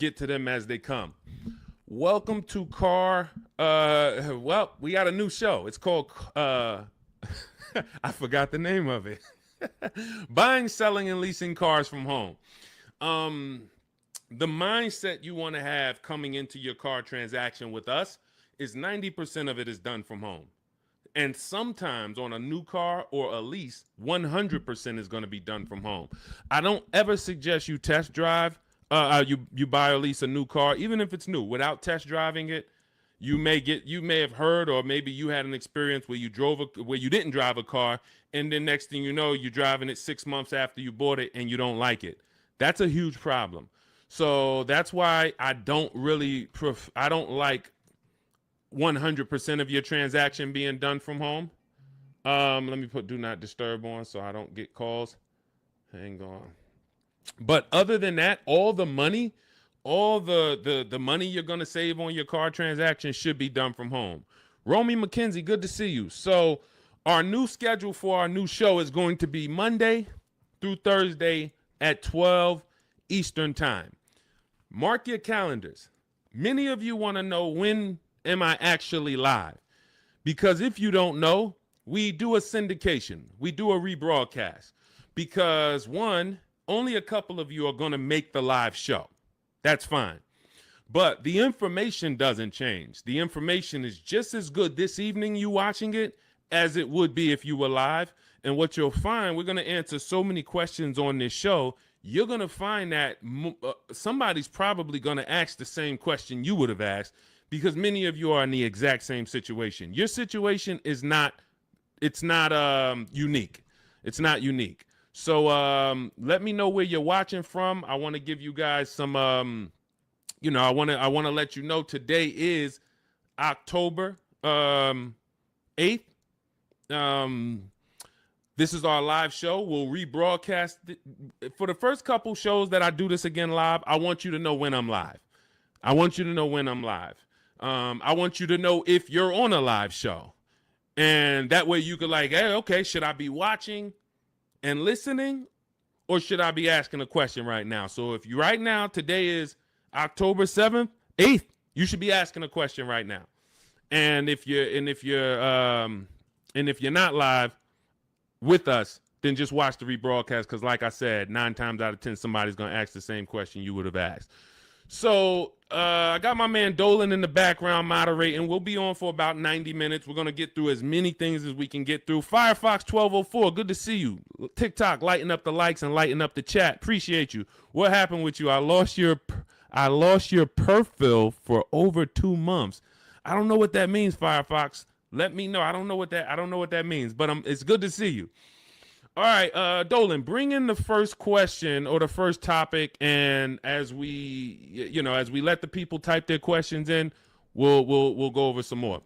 get to them as they come. Welcome to well, we got a new show. It's called I forgot the name of it. Buying, selling, and leasing cars from home. The mindset you want to have coming into your car transaction with us is 90% of it is done from home. And sometimes on a new car or a lease, 100% is going to be done from home. I don't ever suggest you test drive, you buy or lease a new car, even if it's new, without test driving it. You may have heard, or maybe you had an experience where you didn't drive a car, and then next thing you know, you're driving it 6 months after you bought it and you don't like it. That's a huge problem. So that's why I don't like 100% of your transaction being done from home. Let me put do not disturb on so I don't get calls. Hang on. But other than that, all the money you're going to save on your car transaction should be done from home. Romy McKenzie, good to see you. So our new schedule for our new show is going to be Monday through Thursday at 12 Eastern time. Mark your calendars. Many of you want to know, when am I actually live? Because if you don't know, we do a syndication. We do a rebroadcast. Because one, only a couple of you are going to make the live show. That's fine. But the information doesn't change. The information is just as good this evening you watching it as it would be if you were live. And what you'll find, we're going to answer so many questions on this show, you're going to find that somebody's probably going to ask the same question you would have asked, because many of you are in the exact same situation. Your situation is not unique. It's not unique. So let me know where you're watching from. I want to give you guys some, I want to let you know today is October 8th. This is our live show. We'll rebroadcast it. For the first couple shows that I do this again live, I want you to know when I'm live. I want you to know when I'm live. I want you to know if you're on a live show. And that way you could like, hey, okay, should I be watching and listening, or should I be asking a question right now? So if you right now, today is October 7th, 8th, you should be asking a question right now. And if you're not live with us, then just watch the rebroadcast, because like I said, 9 times out of 10, somebody's going to ask the same question you would have asked. So I got my man Dolan in the background moderating. We'll be on for about 90 minutes. We're going to get through as many things as we can get through. Firefox 1204, good to see you. TikTok, lighten up the likes and lighten up the chat. Appreciate you. What happened with you? I lost your perfil for over 2 months. I don't know what that means, Firefox. Let me know. I don't know what that means, but it's good to see you. All right, Dolan, bring in the first question or the first topic, and as we let the people type their questions in, we'll go over some more.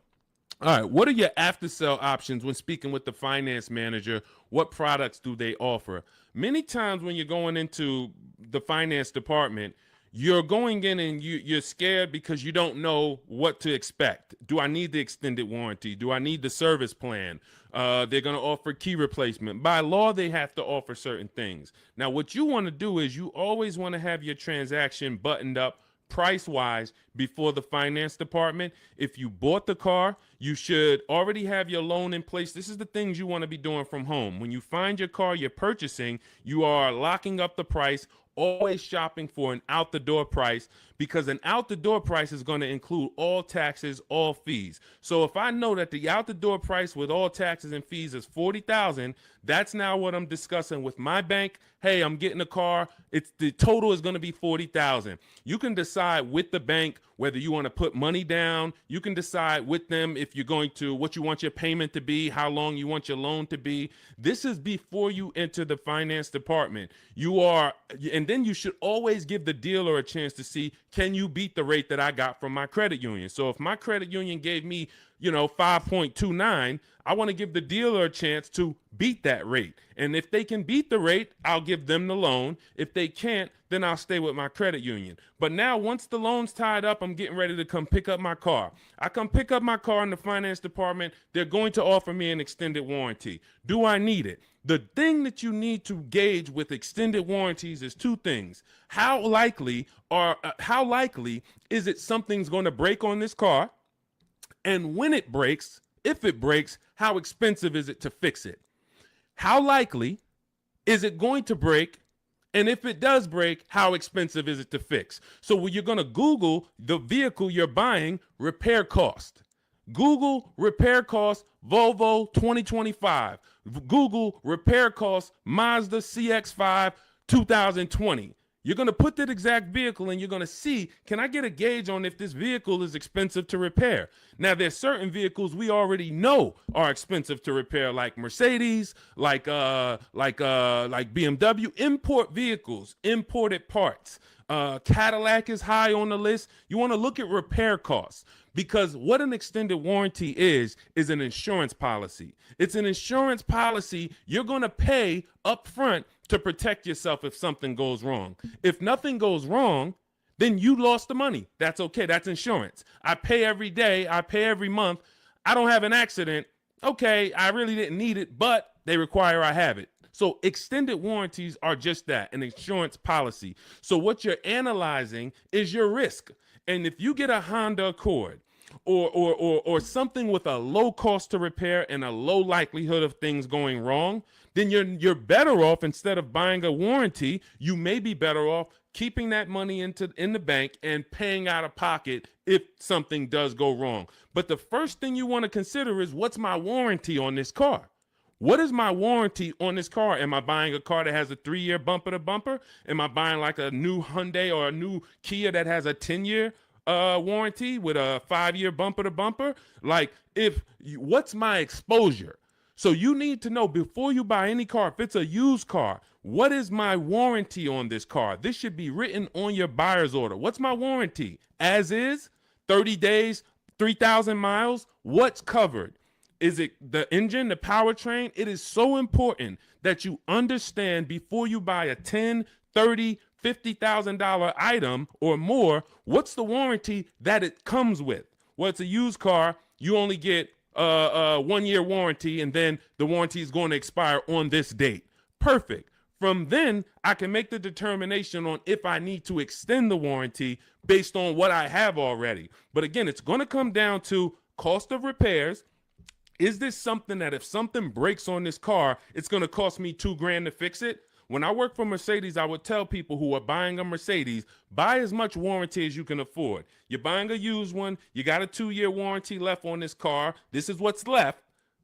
All right, what are your after sale options when speaking with the finance manager? What products do they offer? Many times when you're going into the finance department, you're going in and you're scared because you don't know what to expect. Do I need the extended warranty? Do I need the service plan? They're going to offer key replacement. By law, they have to offer certain things. Now, what you want to do is you always want to have your transaction buttoned up price-wise before the finance department. If you bought the car, you should already have your loan in place. This is the things you want to be doing from home. When you find your car you're purchasing, you are locking up the price, always shopping for an out-the-door price, because an out-the-door price is going to include all taxes, all fees. So if I know that the out-the-door price with all taxes and fees is $40,000, that's now what I'm discussing with my bank. Hey, I'm getting a car. The total is going to be $40,000. You can decide with the bank whether you want to put money down. You can decide with them if you're going to, what you want your payment to be, how long you want your loan to be. This is before you enter the finance department. And then you should always give the dealer a chance to see, can you beat the rate that I got from my credit union? So if my credit union gave me 5.29, I want to give the dealer a chance to beat that rate. And if they can beat the rate, I'll give them the loan. If they can't, then I'll stay with my credit union. But now once the loan's tied up, I'm getting ready to come pick up my car. I come pick up my car in the finance department. They're going to offer me an extended warranty. Do I need it? The thing that you need to gauge with extended warranties is two things. How likely is it something's going to break on this car? And when it breaks, if it breaks, how expensive is it to fix it? How likely is it going to break? And if it does break, how expensive is it to fix? So when you're going to Google the vehicle you're buying, repair cost. Google repair cost Volvo 2025. Google repair cost Mazda CX-5 2020. You're going to put that exact vehicle and you're going to see, can I get a gauge on if this vehicle is expensive to repair? Now, there's certain vehicles we already know are expensive to repair, like Mercedes, like BMW, import vehicles, imported parts. Cadillac is high on the list. You want to look at repair costs, because what an extended warranty is an insurance policy. It's an insurance policy you're going to pay up front to protect yourself if something goes wrong. If nothing goes wrong, then you lost the money. That's okay. That's insurance. I pay every day. I pay every month. I don't have an accident. Okay, I really didn't need it, but they require I have it. So extended warranties are just that, an insurance policy. So what you're analyzing is your risk. And if you get a Honda Accord or something with a low cost to repair and a low likelihood of things going wrong, then you're better off, instead of buying a warranty, you may be better off keeping that money in the bank and paying out of pocket if something does go wrong. But the first thing you want to consider is, what's my warranty on this car? What is my warranty on this car? Am I buying a car that has a 3-year bumper to bumper? Am I buying like a new Hyundai or a new Kia that has a 10-year warranty with a 5-year bumper to bumper? Like, what's my exposure? So you need to know before you buy any car, if it's a used car, what is my warranty on this car? This should be written on your buyer's order. What's my warranty? As is, 30 days, 3,000 miles, what's covered? Is it the engine, the powertrain? It is so important that you understand before you buy a $10, $30, $50,000 item or more, what's the warranty that it comes with? Well, it's a used car. You only get a 1-year warranty, and then the warranty is going to expire on this date. Perfect. From then, I can make the determination on if I need to extend the warranty based on what I have already. But again, it's going to come down to cost of repairs. Is this something that if something breaks on this car, it's going to cost me $2,000 to fix it? When I work for Mercedes, I would tell people who are buying a Mercedes, buy as much warranty as you can afford. You're buying a used one. You got a 2-year warranty left on this car. This is what's left.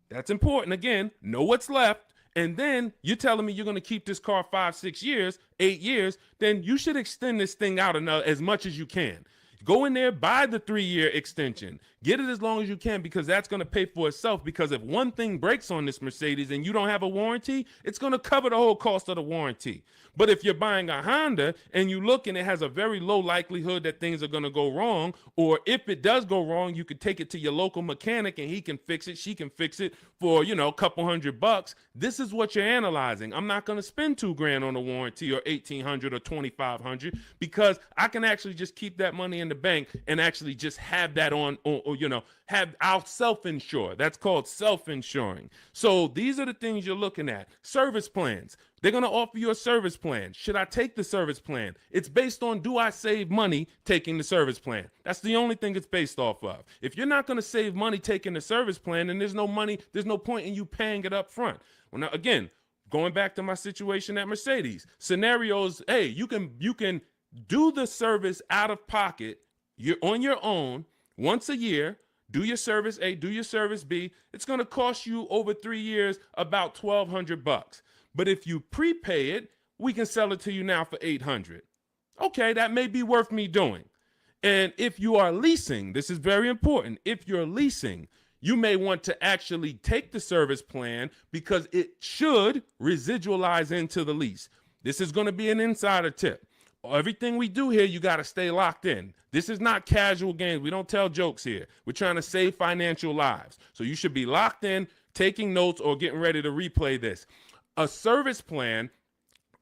That's important. Again, know what's left. And then you're telling me you're going to keep this car 5, 6 years, 8 years. Then you should extend this thing out as much as you can. Go in there, buy the 3-year extension. Get it as long as you can, because that's going to pay for itself. Because if one thing breaks on this Mercedes and you don't have a warranty, it's going to cover the whole cost of the warranty. But if you're buying a Honda and you look and it has a very low likelihood that things are going to go wrong, or if it does go wrong, you could take it to your local mechanic and he can fix it, she can fix it for, a couple $100. This is what you're analyzing. I'm not going to spend $2,000 on a warranty or $1,800 or $2,500, because I can actually just keep that money in the bank and actually just have that I'll self-insure. That's called self-insuring. So these are the things you're looking at. Service plans. They're going to offer you a service plan. Should I take the service plan? It's based on, do I save money taking the service plan? That's the only thing it's based off of. If you're not going to save money taking the service plan, then there's no point in you paying it up front. Well, now, again, going back to my situation at Mercedes, scenarios, hey, you can do the service out of pocket. You're on your own once a year. Do your service A, do your service B. It's going to cost you over 3 years about $1,200. But if you prepay it, we can sell it to you now for $800. Okay, that may be worth me doing. And if you are leasing, this is very important. If you're leasing, you may want to actually take the service plan, because it should residualize into the lease. This is going to be an insider tip. Everything we do here, you got to stay locked in. This is not casual games. We don't tell jokes here. We're trying to save financial lives. So you should be locked in, taking notes, or getting ready to replay this. A service plan,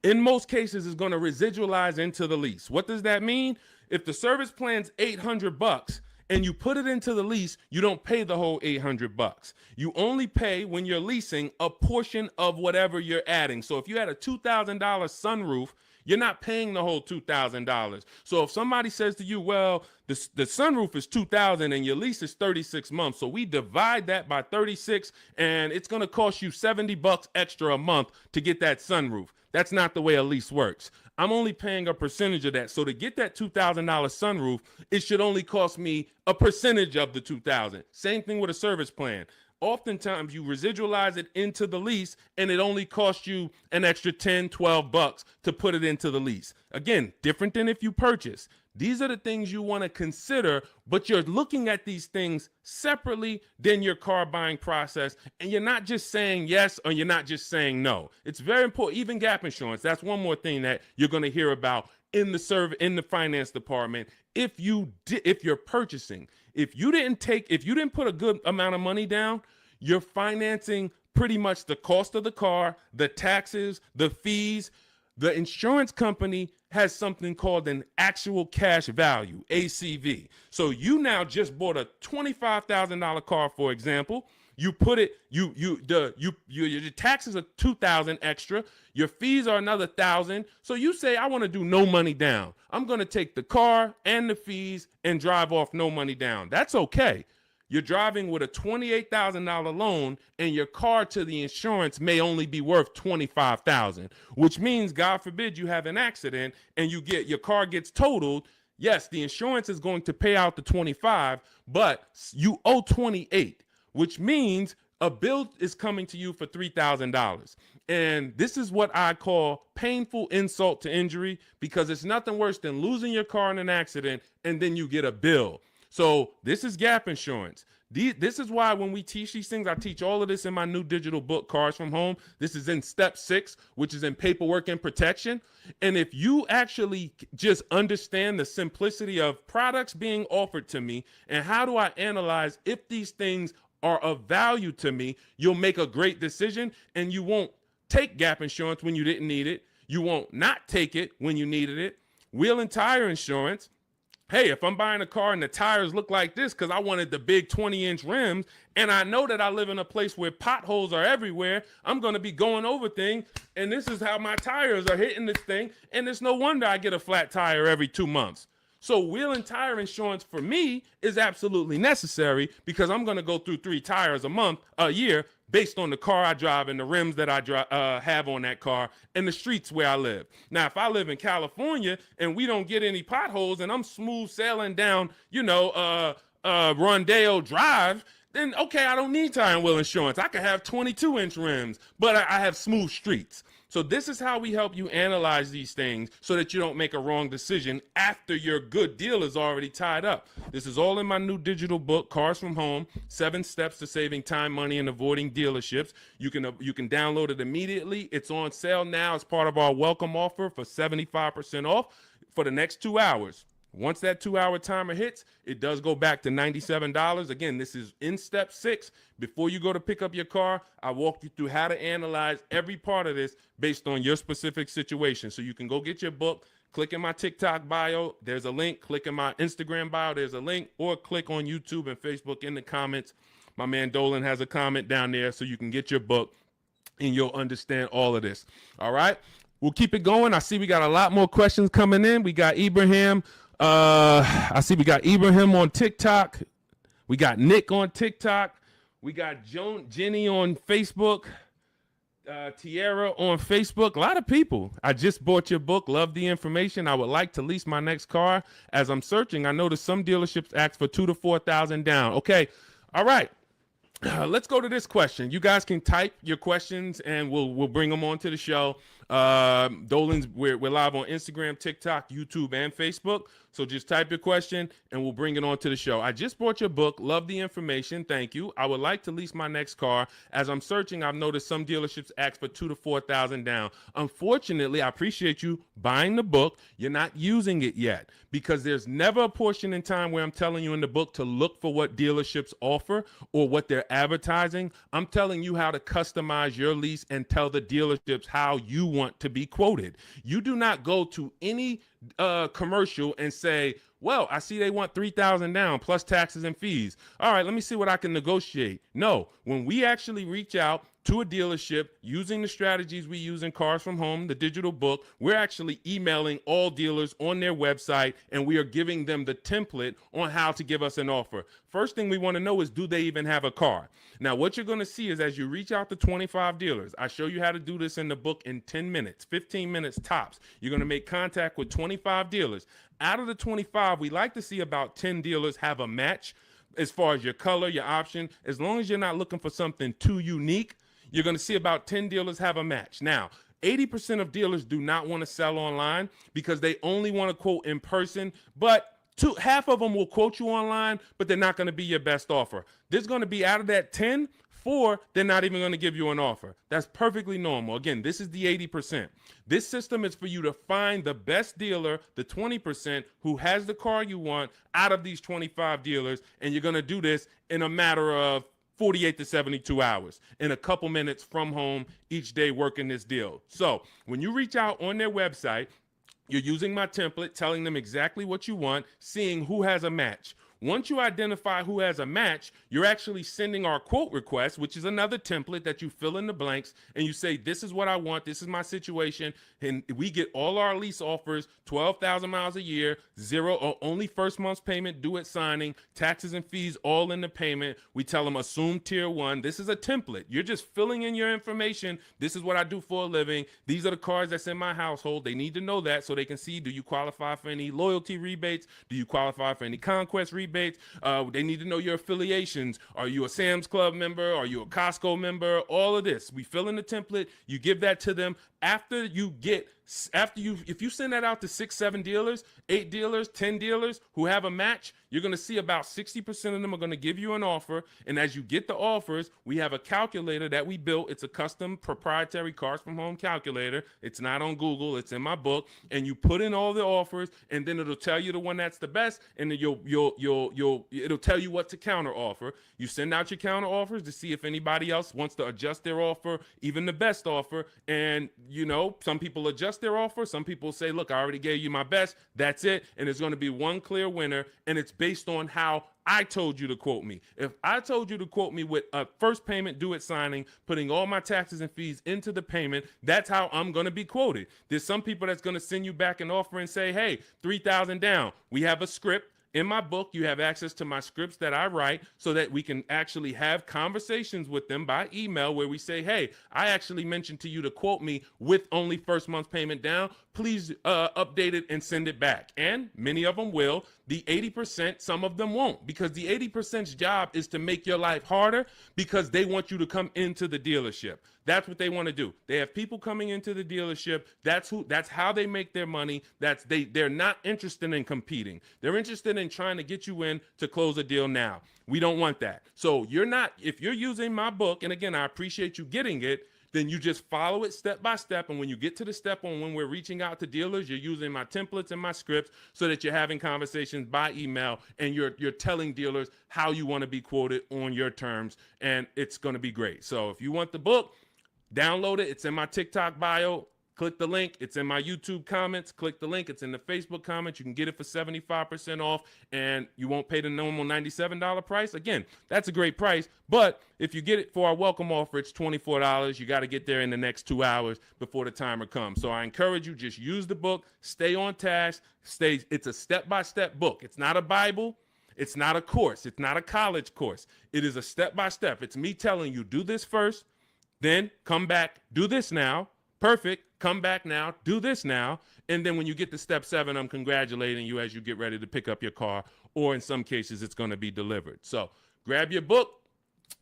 in most cases, is going to residualize into the lease. What does that mean? If the service plan's $800 and you put it into the lease, you don't pay the whole $800. You only pay, when you're leasing, a portion of whatever you're adding. So if you had a $2,000 sunroof, you're not paying the whole $2,000. So if somebody says to you, well, the sunroof is $2,000 and your lease is 36 months, so we divide that by 36 and it's going to cost you $70 extra a month to get that sunroof. That's not the way a lease works. I'm only paying a percentage of that. So to get that $2,000 sunroof, it should only cost me a percentage of the $2,000. Same thing with a service plan. Oftentimes you residualize it into the lease and it only costs you an extra 10, 12 bucks to put it into the lease. Again, different than if you purchase. These are the things you want to consider, but you're looking at these things separately than your car buying process. And you're not just saying yes or you're not just saying no. It's very important. Even gap insurance. That's one more thing that you're going to hear about in the finance department. If you're purchasing, if you didn't put a good amount of money down, you're financing pretty much the cost of the car, the taxes, the fees. The insurance company has something called an actual cash value, ACV. So you now just bought a $25,000 car, for example. You put it, your taxes are $2,000 extra. Your fees are another $1,000. So you say, I want to do no money down. I'm going to take the car and the fees and drive off no money down. That's okay. You're driving with a $28,000 loan and your car to the insurance may only be worth $25,000, which means, God forbid, you have an accident and your car gets totaled. Yes, the insurance is going to pay out the 25, but you owe 28, which means a bill is coming to you for $3,000. And this is what I call painful insult to injury, because it's nothing worse than losing your car in an accident and then you get a bill. So this is gap insurance. This is why when we teach these things, I teach all of this in my new digital book, Cars from Home. This is in step 6, which is in paperwork and protection. And if you actually just understand the simplicity of products being offered to me and how do I analyze if these things are of value to me, you'll make a great decision, and you won't take gap insurance when you didn't need it. You won't not take it when you needed it. Wheel and tire insurance. Hey, if I'm buying a car and the tires look like this because I wanted the big 20-inch rims, and I know that I live in a place where potholes are everywhere, I'm going to be going over things, and this is how my tires are hitting this thing, and it's no wonder I get a flat tire every 2 months. So wheel and tire insurance for me is absolutely necessary, because I'm going to go through 3 tires a year, based on the car I drive and the rims that I have on that car and the streets where I live. Now, if I live in California and we don't get any potholes and I'm smooth sailing down, Rondeo Drive, then okay, I don't need tire and wheel insurance. I could have 22-inch rims, but I have smooth streets. So this is how we help you analyze these things so that you don't make a wrong decision after your good deal is already tied up. This is all in my new digital book, Cars from Home, 7 Steps to Saving Time, Money, and Avoiding Dealerships. You can download it immediately. It's on sale now as part of our welcome offer for 75% off for the next 2 hours. Once that 2-hour timer hits, it does go back to $97. Again, this is in step 6. Before you go to pick up your car, I walk you through how to analyze every part of this based on your specific situation. So you can go get your book, click in my TikTok bio, there's a link, click in my Instagram bio, there's a link, or click on YouTube and Facebook in the comments. My man Dolan has a comment down there so you can get your book and you'll understand all of this. All right, we'll keep it going. I see we got a lot more questions coming in. We got Ibrahim. I see we got Ibrahim on TikTok. We got Nick on TikTok. We got Jenny on Facebook. Tierra on Facebook. A lot of people. I just bought your book. Love the information. I would like to lease my next car. As I'm searching, I noticed some dealerships ask for $2,000 to $4,000 down. Okay. All right. Let's go to this question. You guys can type your questions and we'll bring them onto the show. Dolan's, we're live on Instagram, TikTok, YouTube, and Facebook. So just type your question and we'll bring it on to the show. I just bought your book. Love the information. Thank you. I would like to lease my next car. As I'm searching, I've noticed some dealerships ask for $2,000 to $4,000 down. Unfortunately, I appreciate you buying the book. You're not using it yet because there's never a portion in time where I'm telling you in the book to look for what dealerships offer or what they're advertising. I'm telling you how to customize your lease and tell the dealerships how you want to be quoted. You do not go to any commercial and say, well, I see they want $3,000 down plus taxes and fees. All right, let me see what I can negotiate. No, when we actually reach out to a dealership using the strategies we use in Cars from Home, the digital book, we're actually emailing all dealers on their website and we are giving them the template on how to give us an offer. First thing we want to know is, do they even have a car? Now, what you're going to see is as you reach out to 25 dealers, I show you how to do this in the book in 10 minutes, 15 minutes tops. You're going to make contact with 25 dealers. Out of the 25, we like to see about 10 dealers have a match as far as your color, your option. As long as you're not looking for something too unique, you're going to see about 10 dealers have a match. Now, 80% of dealers do not want to sell online because they only want to quote in person, but half of them will quote you online, but they're not going to be your best offer. There's going to be, out of that 10, 4, they're not even going to give you an offer. That's perfectly normal. Again, this is the 80%. This system is for you to find the best dealer, the 20% who has the car you want out of these 25 dealers, and you're going to do this in a matter of 48 to 72 hours in a couple minutes from home each day working this deal. So when you reach out on their website, you're using my template, telling them exactly what you want, seeing who has a match. Once you identify who has a match, you're actually sending our quote request, which is another template that you fill in the blanks, and you say, this is what I want, this is my situation, and we get all our lease offers, 12,000 miles a year, zero or only first month's payment due at signing, taxes and fees all in the payment. We tell them assume tier 1. This is a template. You're just filling in your information. This is what I do for a living. These are the cars that's in my household. They need to know that so they can see, do you qualify for any loyalty rebates? Do you qualify for any conquest rebates? They need to know your affiliations. Are you a Sam's Club member? Are you a Costco member? All of this. We fill in the template. You give that to them. If you send that out to 6, 7 dealers, 8 dealers, 10 dealers who have a match, you're going to see about 60% of them are going to give you an offer. And as you get the offers, we have a calculator that we built. It's a custom proprietary Cars from Home calculator. It's not on Google. It's in my book. And you put in all the offers, and then it'll tell you the one that's the best. And then it'll tell you what to counter offer. You send out your counter offers to see if anybody else wants to adjust their offer, even the best offer. And some people adjust their offer. Some people say, look, I already gave you my best. That's it. And there's going to be one clear winner. And it's based on how I told you to quote me. If I told you to quote me with a first payment due at signing, putting all my taxes and fees into the payment, that's how I'm going to be quoted. There's some people that's going to send you back an offer and say, hey, 3,000 down. We have a script. In my book, you have access to my scripts that I write so that we can actually have conversations with them by email where we say, hey, I actually mentioned to you to quote me with only first month's payment down. Please update it and send it back. And many of them will. The 80%, some of them won't, because the 80%'s job is to make your life harder because they want you to come into the dealership. That's what they want to do. They have people coming into the dealership. That's how they make their money. They're not interested in competing. They're interested in trying to get you in to close a deal now. We don't want that. So if you're using my book, and again, I appreciate you getting it, then you just follow it step by step. And when you get to the step on when we're reaching out to dealers, you're using my templates and my scripts so that you're having conversations by email and you're telling dealers how you want to be quoted on your terms. And it's going to be great. So if you want the book, download it. It's in my TikTok bio. Click the link. It's in my YouTube comments. Click the link. It's in the Facebook comments. You can get it for 75% off, and you won't pay the normal $97 price. Again, that's a great price, but if you get it for our welcome offer, it's $24. You got to get there in the next 2 hours before the timer comes. So I encourage you, just use the book. Stay on task. It's a step-by-step book. It's not a Bible. It's not a course. It's not a college course. It is a step-by-step. It's me telling you, do this first, then come back, do this now. Perfect. Come back now. Do this now. And then when you get to step 7, I'm congratulating you as you get ready to pick up your car, or in some cases, it's going to be delivered. So grab your book,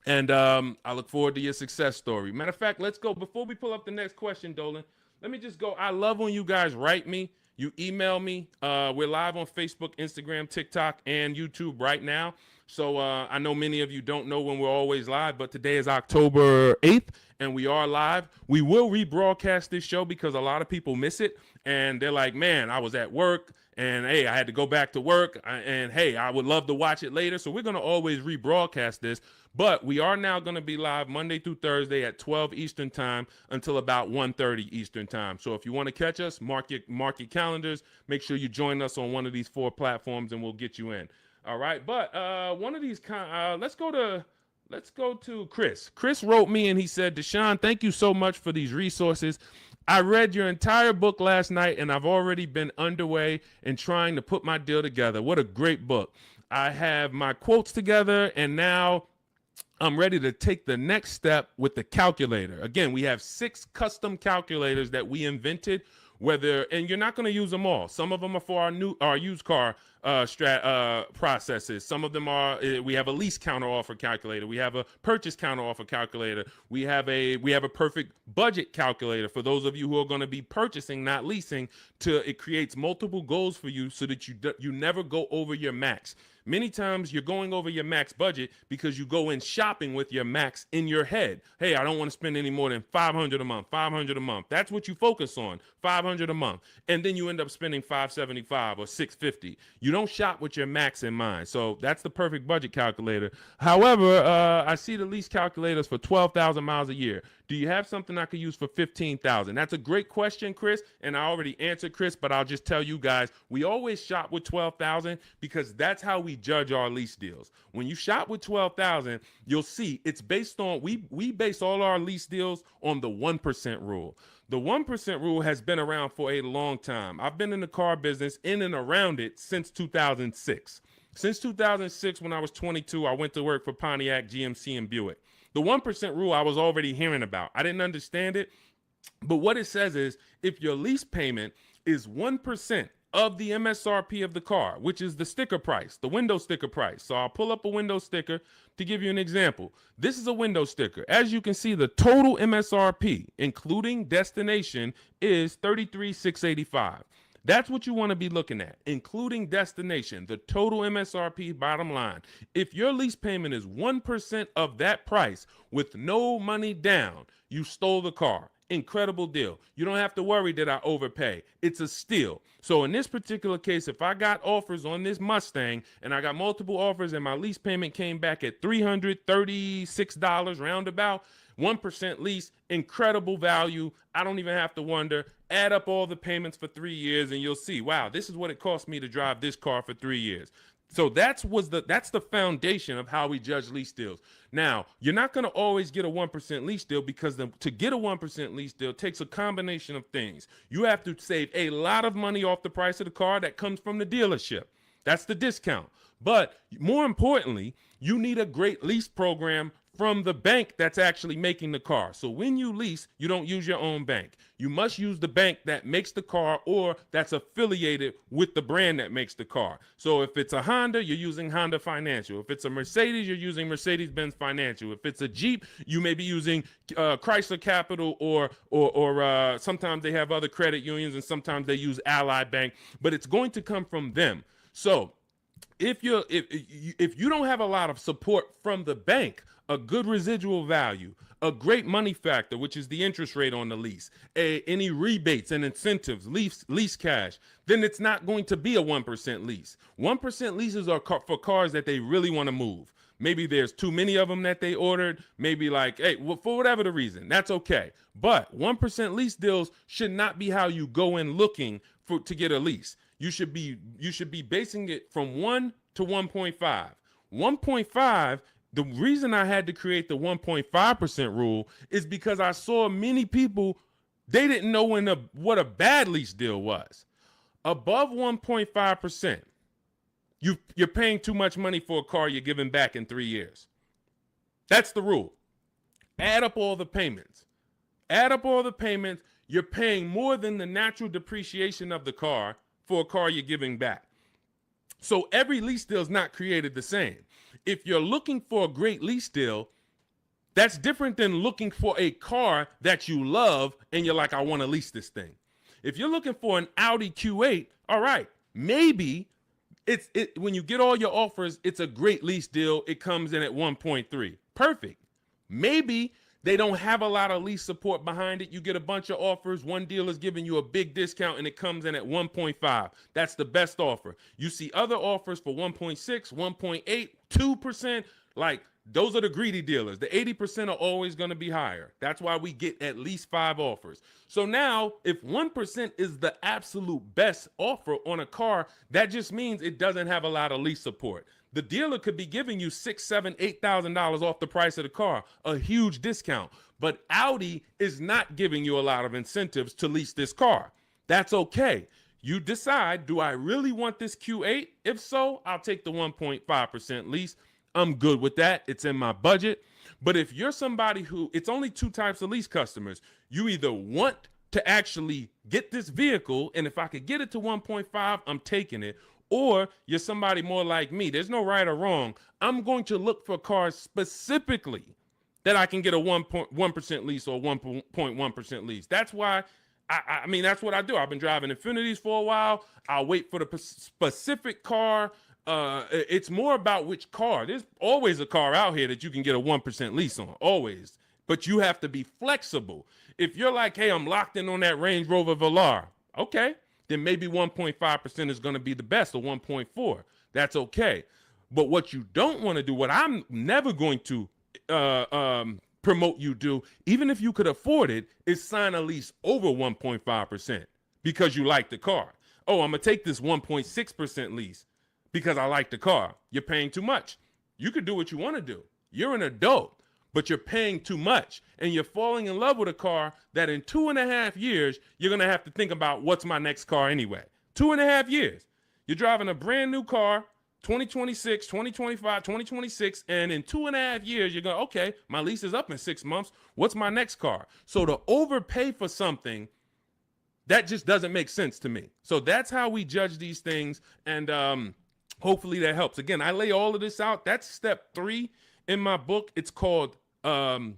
and I look forward to your success story. Matter of fact, let's go. Before we pull up the next question, Dolan, let me just go. I love when you guys write me. You email me. We're live on Facebook, Instagram, TikTok, and YouTube right now. So I know many of you don't know when we're always live, but today is October 8th, and we are live. We will rebroadcast this show because a lot of people miss it, and they're like, man, I was at work, and hey, I had to go back to work, and hey, I would love to watch it later. So we're going to always rebroadcast this. But we are now going to be live Monday through Thursday at 12 Eastern time until about 1:30 Eastern time. So if you want to catch us, mark your calendars. Make sure you join us on one of these 4 platforms, and we'll get you in. All right. But one of these, let's go to Chris. Chris wrote me and he said, Deshone, thank you so much for these resources. I read your entire book last night, and I've already been underway in trying to put my deal together. What a great book. I have my quotes together, and now I'm ready to take the next step with the calculator. Again, we have 6 custom calculators that we invented, and you're not going to use them all. Some of them are for our used car processes. Some of them are, we have a lease counter offer calculator. We have a purchase counter offer calculator. We have a perfect budget calculator for those of you who are going to be purchasing, not leasing. It creates multiple goals for you so that you never go over your max. Many times you're going over your max budget because you go in shopping with your max in your head. Hey, I don't want to spend any more than $500 a month, $500 a month. That's what you focus on, $500 a month. And then you end up spending $575 or $650. You don't shop with your max in mind. So that's the perfect budget calculator. However, I see the lease calculators for 12,000 miles a year. Do you have something I could use for 15,000? That's a great question, Chris, and I already answered Chris, but I'll just tell you guys, we always shop with 12,000 because that's how we judge our lease deals. When you shop with 12,000, you'll see it's based on, we base all our lease deals on the 1% rule. The 1% rule has been around for a long time. I've been in the car business in and around it since 2006. Since 2006, when I was 22, I went to work for Pontiac, GMC, and Buick. The 1% rule I was already hearing about. I didn't understand it, but what it says is if your lease payment is 1% of the MSRP of the car, which is the sticker price, the window sticker price. So I'll pull up a window sticker to give you an example. This is a window sticker. As you can see, the total MSRP, including destination, is $33,685. That's what you want to be looking at, including destination, the total MSRP bottom line. If your lease payment is 1% of that price with no money down, you stole the car. Incredible deal. You don't have to worry that I overpay. It's a steal. So in this particular case, if I got offers on this Mustang and I got multiple offers and my lease payment came back at $336 roundabout, 1% lease, incredible value. I don't even have to wonder. Add up all the payments for 3 years and you'll see, wow, this is what it cost me to drive this car for 3 years. So that's the foundation of how we judge lease deals. Now, you're not going to always get a 1% lease deal because to get a 1% lease deal takes a combination of things. You have to save a lot of money off the price of the car that comes from the dealership. That's the discount. But more importantly, you need a great lease program from the bank that's actually making the car. So when you lease, you don't use your own bank. You must use the bank that makes the car or that's affiliated with the brand that makes the car. So if it's a Honda, you're using Honda Financial. If it's a Mercedes, you're using Mercedes-Benz Financial. If it's a Jeep, you may be using Chrysler Capital or sometimes they have other credit unions and sometimes they use Ally Bank, but it's going to come from them. So if you don't have a lot of support from the bank, a good residual value, a great money factor, which is the interest rate on the lease, any rebates and incentives, lease cash, then it's not going to be a 1% lease. 1% leases are for cars that they really want to move. Maybe there's too many of them that they ordered. Maybe like, hey, well, for whatever the reason, that's okay. But 1% lease deals should not be how you go in looking to get a lease. You should be basing it from 1 to 1.5. 1.5. The reason I had to create the 1.5% rule is because I saw many people, they didn't know what a bad lease deal was. Above 1.5%, you're paying too much money for a car you're giving back in 3 years. That's the rule. Add up all the payments. You're paying more than the natural depreciation of the car for a car you're giving back. So every lease deal is not created the same. If you're looking for a great lease deal, That's different than looking for a car that you love and you're like, I want to lease this thing. If you're looking for an Audi Q8, all right, maybe when you get all your offers, it's a great lease deal. It comes in at 1.3. Perfect. Maybe they don't have a lot of lease support behind it. You get a bunch of offers. One deal is giving you a big discount and it comes in at 1.5. That's the best offer. You see other offers for 1.6, 1.8, 2%. Like, those are the greedy dealers. The 80% are always going to be higher. That's why we get at least 5 offers. So now, if 1% is the absolute best offer on a car, that just means it doesn't have a lot of lease support. The dealer could be giving you $6,000, $7,000, $8,000 off the price of the car, a huge discount. But Audi is not giving you a lot of incentives to lease this car. That's okay. You decide, do I really want this Q8? If so, I'll take the 1.5% lease. I'm good with that. It's in my budget. But if you're somebody who, it's only 2 types of lease customers. You either want to actually get this vehicle, and if I could get it to 1.5, I'm taking it. Or you're somebody more like me. There's no right or wrong. I'm going to look for cars specifically that I can get a 1% lease or 1.1% lease. That's why, I mean, that's what I do. I've been driving Infinities for a while. I'll wait for the specific car. It's more about which car. There's always a car out here that you can get a 1% lease on, always. But you have to be flexible. If you're like, hey, I'm locked in on that Range Rover Velar, okay, then maybe 1.5% is going to be the best, or 1.4. That's okay. But what you don't want to do, what I'm never going to promote you do, even if you could afford it, is sign a lease over 1.5% because you like the car. Oh, I'm going to take this 1.6% lease because I like the car. You're paying too much. You could do what you want to do. You're an adult, but you're paying too much. And you're falling in love with a car that in 2.5 years, you're going to have to think about, what's my next car anyway? 2.5 years. You're driving a brand new car, 2026, 2025, 2026, and in 2.5 years, you're going, okay, my lease is up in 6 months. What's my next car? So to overpay for something, that just doesn't make sense to me. So that's how we judge these things. And hopefully that helps. Again, I lay all of this out. That's step 3 in my book. It's called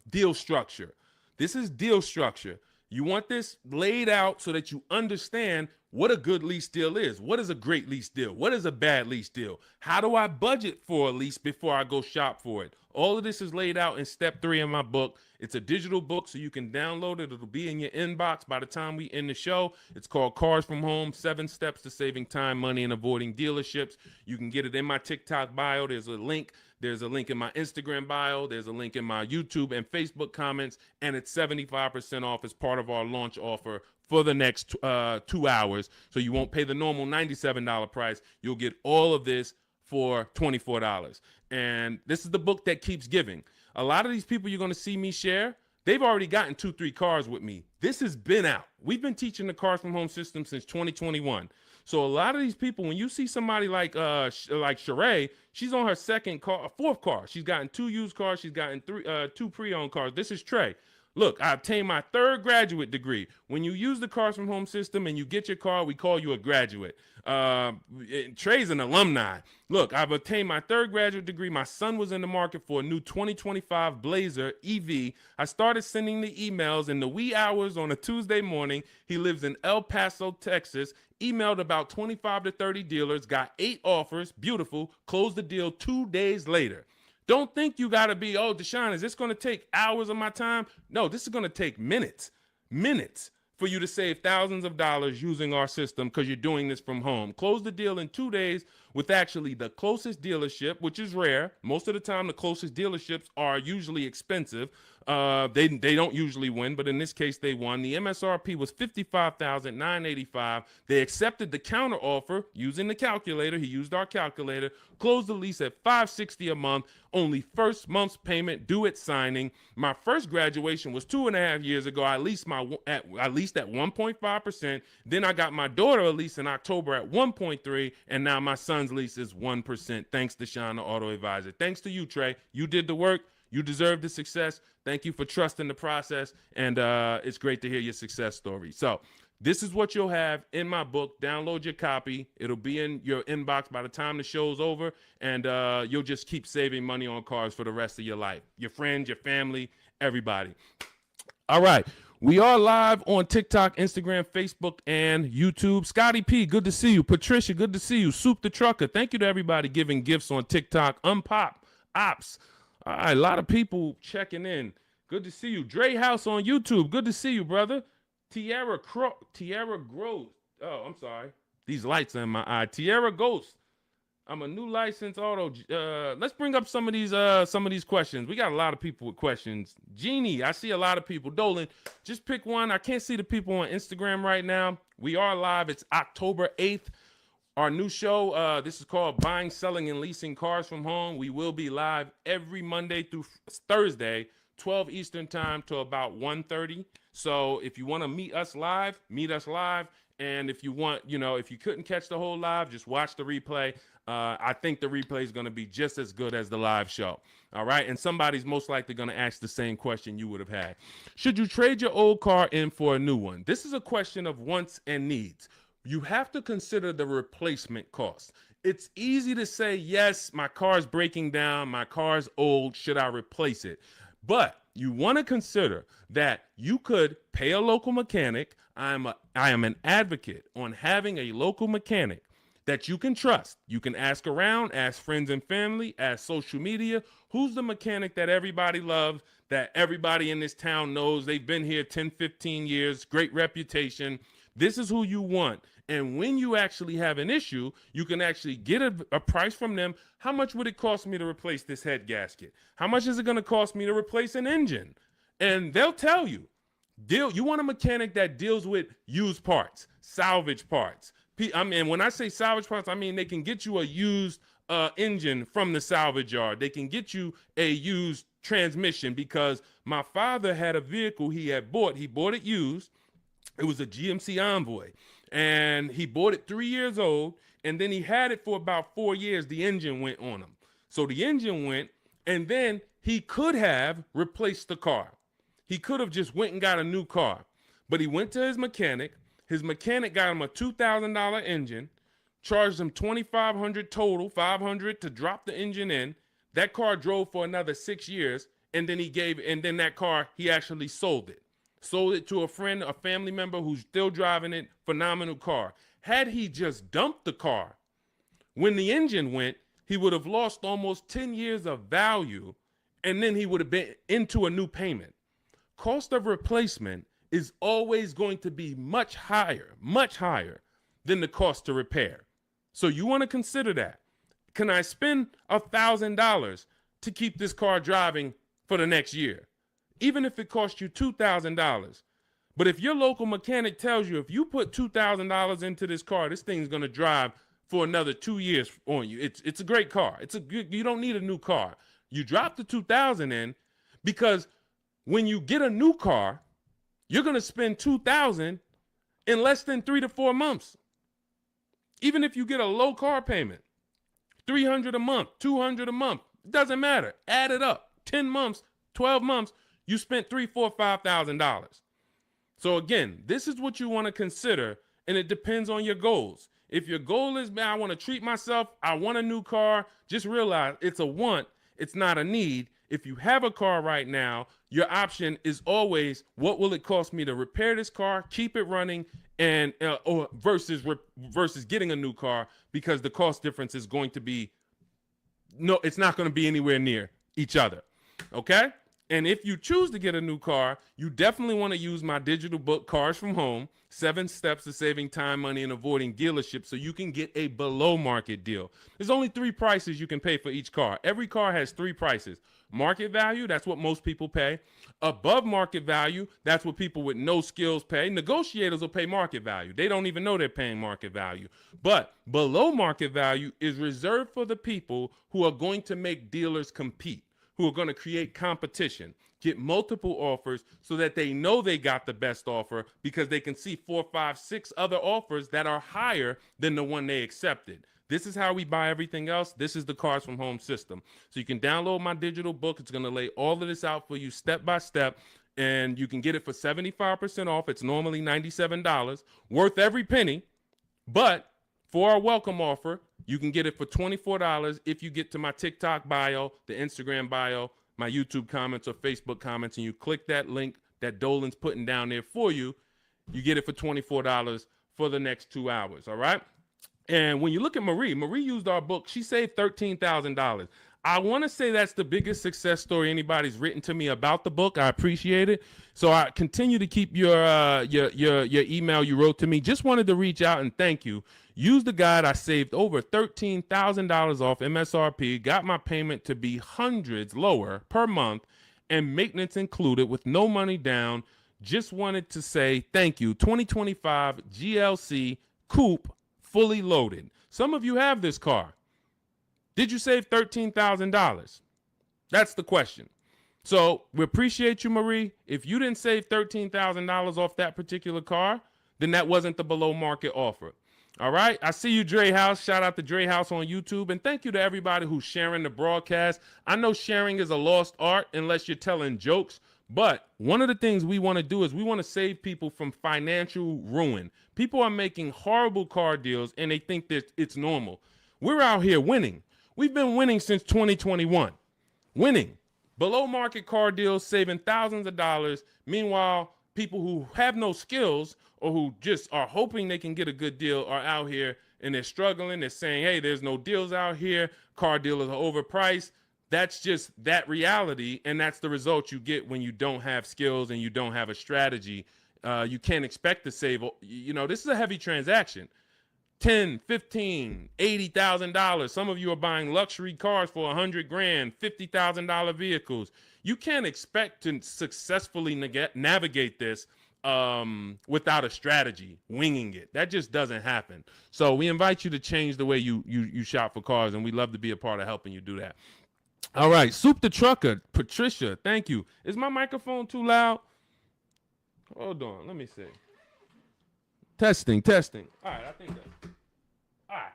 deal structure. This is deal structure. You want this laid out so that you understand what a good lease deal is. What is a great lease deal? What is a bad lease deal? How do I budget for a lease before I go shop for it? All of this is laid out in step 3 in my book. It's a digital book, so you can download it. It'll be in your inbox by the time we end the show. It's called Cars from Home, 7 Steps to Saving Time, Money, and Avoiding Dealerships. You can get it in my TikTok bio. There's a link. There's a link in my Instagram bio. There's a link in my YouTube and Facebook comments. And it's 75% off as part of our launch offer for the next 2 hours. So you won't pay the normal $97 price. You'll get all of this for $24. And this is the book that keeps giving. A lot of these people you're going to see me share, they've already gotten 2-3 cars with me. This has been out. We've been teaching the Cars from Home system since 2021. So a lot of these people, when you see somebody like Sheree, she's on her 4th car. She's gotten 2 used cars. She's gotten 2 pre-owned cars. This is Trey. Look, I obtained my 3rd graduate degree. When you use the Cars from Home system and you get your car, we call you a graduate. Trey's an alumni. Look, I've obtained my 3rd graduate degree. My son was in the market for a new 2025 Blazer EV. I started sending the emails in the wee hours on a Tuesday morning. He lives in El Paso, Texas. Emailed about 25 to 30 dealers, got 8 offers. Beautiful. Closed the deal 2 days later. Don't think you got to be, oh, Deshone, is this going to take hours of my time? No, this is going to take minutes for you to save thousands of dollars using our system because you're doing this from home. Close the deal in 2 days with actually the closest dealership, which is rare. Most of the time, the closest dealerships are usually expensive. They don't usually win, but in this case, they won. The MSRP was $55,985. They accepted the counter offer using the calculator. He used our calculator. Closed the lease at $560 a month. Only first month's payment due at signing. My first graduation was 2.5 years ago. I leased at 1.5%. Then I got my daughter a lease in October at 1.3%, and now my son's lease is 1%. Thanks, Deshone the Auto Advisor. Thanks to you, Trey. You did the work. You deserve the success. Thank you for trusting the process, and it's great to hear your success story. So This is what you'll have in my book. Download your copy. It'll be in your inbox by the time the show's over, and you'll just keep saving money on cars for the rest of your life. Your friends, your family, everybody. All right. We are live on TikTok, Instagram, Facebook, and YouTube. Scotty P, good to see you. Patricia, good to see you. Soup the Trucker, thank you to everybody giving gifts on TikTok. Unpop, Ops. All right, a lot of people checking in. Good to see you. Dre House on YouTube, good to see you, brother. Tierra Gross. Oh, I'm sorry. These lights are in my eye. Tierra Ghost. I'm a new licensed auto. Let's bring up some of these questions. We got a lot of people with questions. Jeannie, I see a lot of people. Dolan, just pick one. I can't see the people on Instagram right now. We are live. It's October 8th. Our new show, this is called Buying, Selling, and Leasing Cars from Home. We will be live every Monday through Thursday, 12 Eastern time to about 1:30. So if you want to meet us live, meet us live. And if you want, if you couldn't catch the whole live, just watch the replay. I think the replay is going to be just as good as the live show. All right. And somebody's most likely going to ask the same question you would have had. Should you trade your old car in for a new one? This is a question of wants and needs. You have to consider the replacement cost. It's easy to say, yes, my car's breaking down. My car's old. Should I replace it? But you want to consider that you could pay a local mechanic. I am an advocate on having a local mechanic that you can trust. You can ask around, ask friends and family, ask social media. Who's the mechanic that everybody loves, that everybody in this town knows? They've been here 10, 15 years, great reputation. This is who you want. And when you actually have an issue, you can actually get a price from them. How much would it cost me to replace this head gasket? How much is it going to cost me to replace an engine? And they'll tell you. You want a mechanic that deals with used parts, salvage parts. I mean, when I say salvage parts, I mean they can get you a used engine from the salvage yard. They can get you a used transmission, because my father had a vehicle he had bought. He bought it used. It was a GMC Envoy. And he bought it 3 years old, and then he had it for about 4 years. The engine went on him. So the engine went, and then he could have replaced the car. He could have just went and got a new car. But he went to his mechanic. His mechanic got him a $2,000 engine, charged him $2,500 total, $500 to drop the engine in. That car drove for another 6 years, and then that car, he actually sold it. Sold it to a friend, a family member who's still driving it. Phenomenal car. Had he just dumped the car when the engine went, he would have lost almost 10 years of value, and then he would have been into a new payment. Cost of replacement is always going to be much higher than the cost to repair. So you want to consider that. Can I spend $1,000 to keep this car driving for the next year? Even if it costs you $2,000. But if your local mechanic tells you, if you put $2,000 into this car, this thing's going to drive for another 2 years on you. It's a great car. You don't need a new car. You drop the $2,000 in, because when you get a new car, you're going to spend $2,000 in less than 3 to 4 months. Even if you get a low car payment, $300 a month, $200 a month, it doesn't matter. Add it up. 10 months, 12 months, you spent $3,000, $4,000, $5,000. So again, this is what you want to consider, and it depends on your goals. If your goal is, man, I want to treat myself, I want a new car, just realize it's a want, it's not a need. If you have a car right now, your option is always, what will it cost me to repair this car, keep it running, and versus getting a new car, because the cost difference is going to be, it's not going to be anywhere near each other. Okay? And if you choose to get a new car, you definitely want to use my digital book, Cars from Home, 7 Steps to Saving Time, Money, and Avoiding Dealerships, so you can get a below market deal. There's only 3 prices you can pay for each car. Every car has 3 prices. Market value, that's what most people pay. Above market value, that's what people with no skills pay. Negotiators will pay market value. They don't even know they're paying market value. But below market value is reserved for the people who are going to make dealers compete, who are going to create competition, get multiple offers so that they know they got the best offer, because they can see 4, 5, 6 other offers that are higher than the one they accepted. This is how we buy everything else. This is the Cars from Home system. So you can download my digital book. It's going to lay all of this out for you step by step. and you can get it for 75% off. It's normally $97, worth every penny. But for our welcome offer, you can get it for $24 if you get to my TikTok bio, the Instagram bio, my YouTube comments or Facebook comments, and you click that link that Dolan's putting down there for you. You get it for $24 for the next 2 hours, all right? And when you look at Marie used our book. She saved $13,000. I want to say that's the biggest success story anybody's written to me about the book. I appreciate it. So I continue to keep your email you wrote to me. Just wanted to reach out and thank you. Use the guide. I saved over $13,000 off MSRP, got my payment to be hundreds lower per month, and maintenance included with no money down. Just wanted to say thank you. 2025 GLC Coupe, fully loaded. Some of you have this car. Did you save $13,000? That's the question. So we appreciate you, Marie. If you didn't save $13,000 off that particular car, then that wasn't the below market offer. All right. I see you, Dre House. Shout out to Dre House on YouTube. And thank you to everybody who's sharing the broadcast. I know sharing is a lost art unless you're telling jokes. But one of the things we want to do is we want to save people from financial ruin. People are making horrible car deals and they think that it's normal. We're out here winning. We've been winning since 2021. Winning. Below market car deals, saving thousands of dollars. Meanwhile, people who have no skills or who just are hoping they can get a good deal are out here and they're struggling. They're saying, hey, there's no deals out here. Car dealers are overpriced. That's just that reality, and that's the result you get when you don't have skills and you don't have a strategy. You can't expect to save. You know, this is a heavy transaction. $10, $15, $80,000. Some of you are buying luxury cars for $100,000, $50,000 vehicles. You can't expect to successfully navigate this without a strategy, winging it. That just doesn't happen. So we invite you to change the way you shop for cars, and we'd love to be a part of helping you do that. All right, Soup the Trucker, Patricia, thank you. Is my microphone too loud? Hold on, let me see. Testing. All right, I think that's... All right,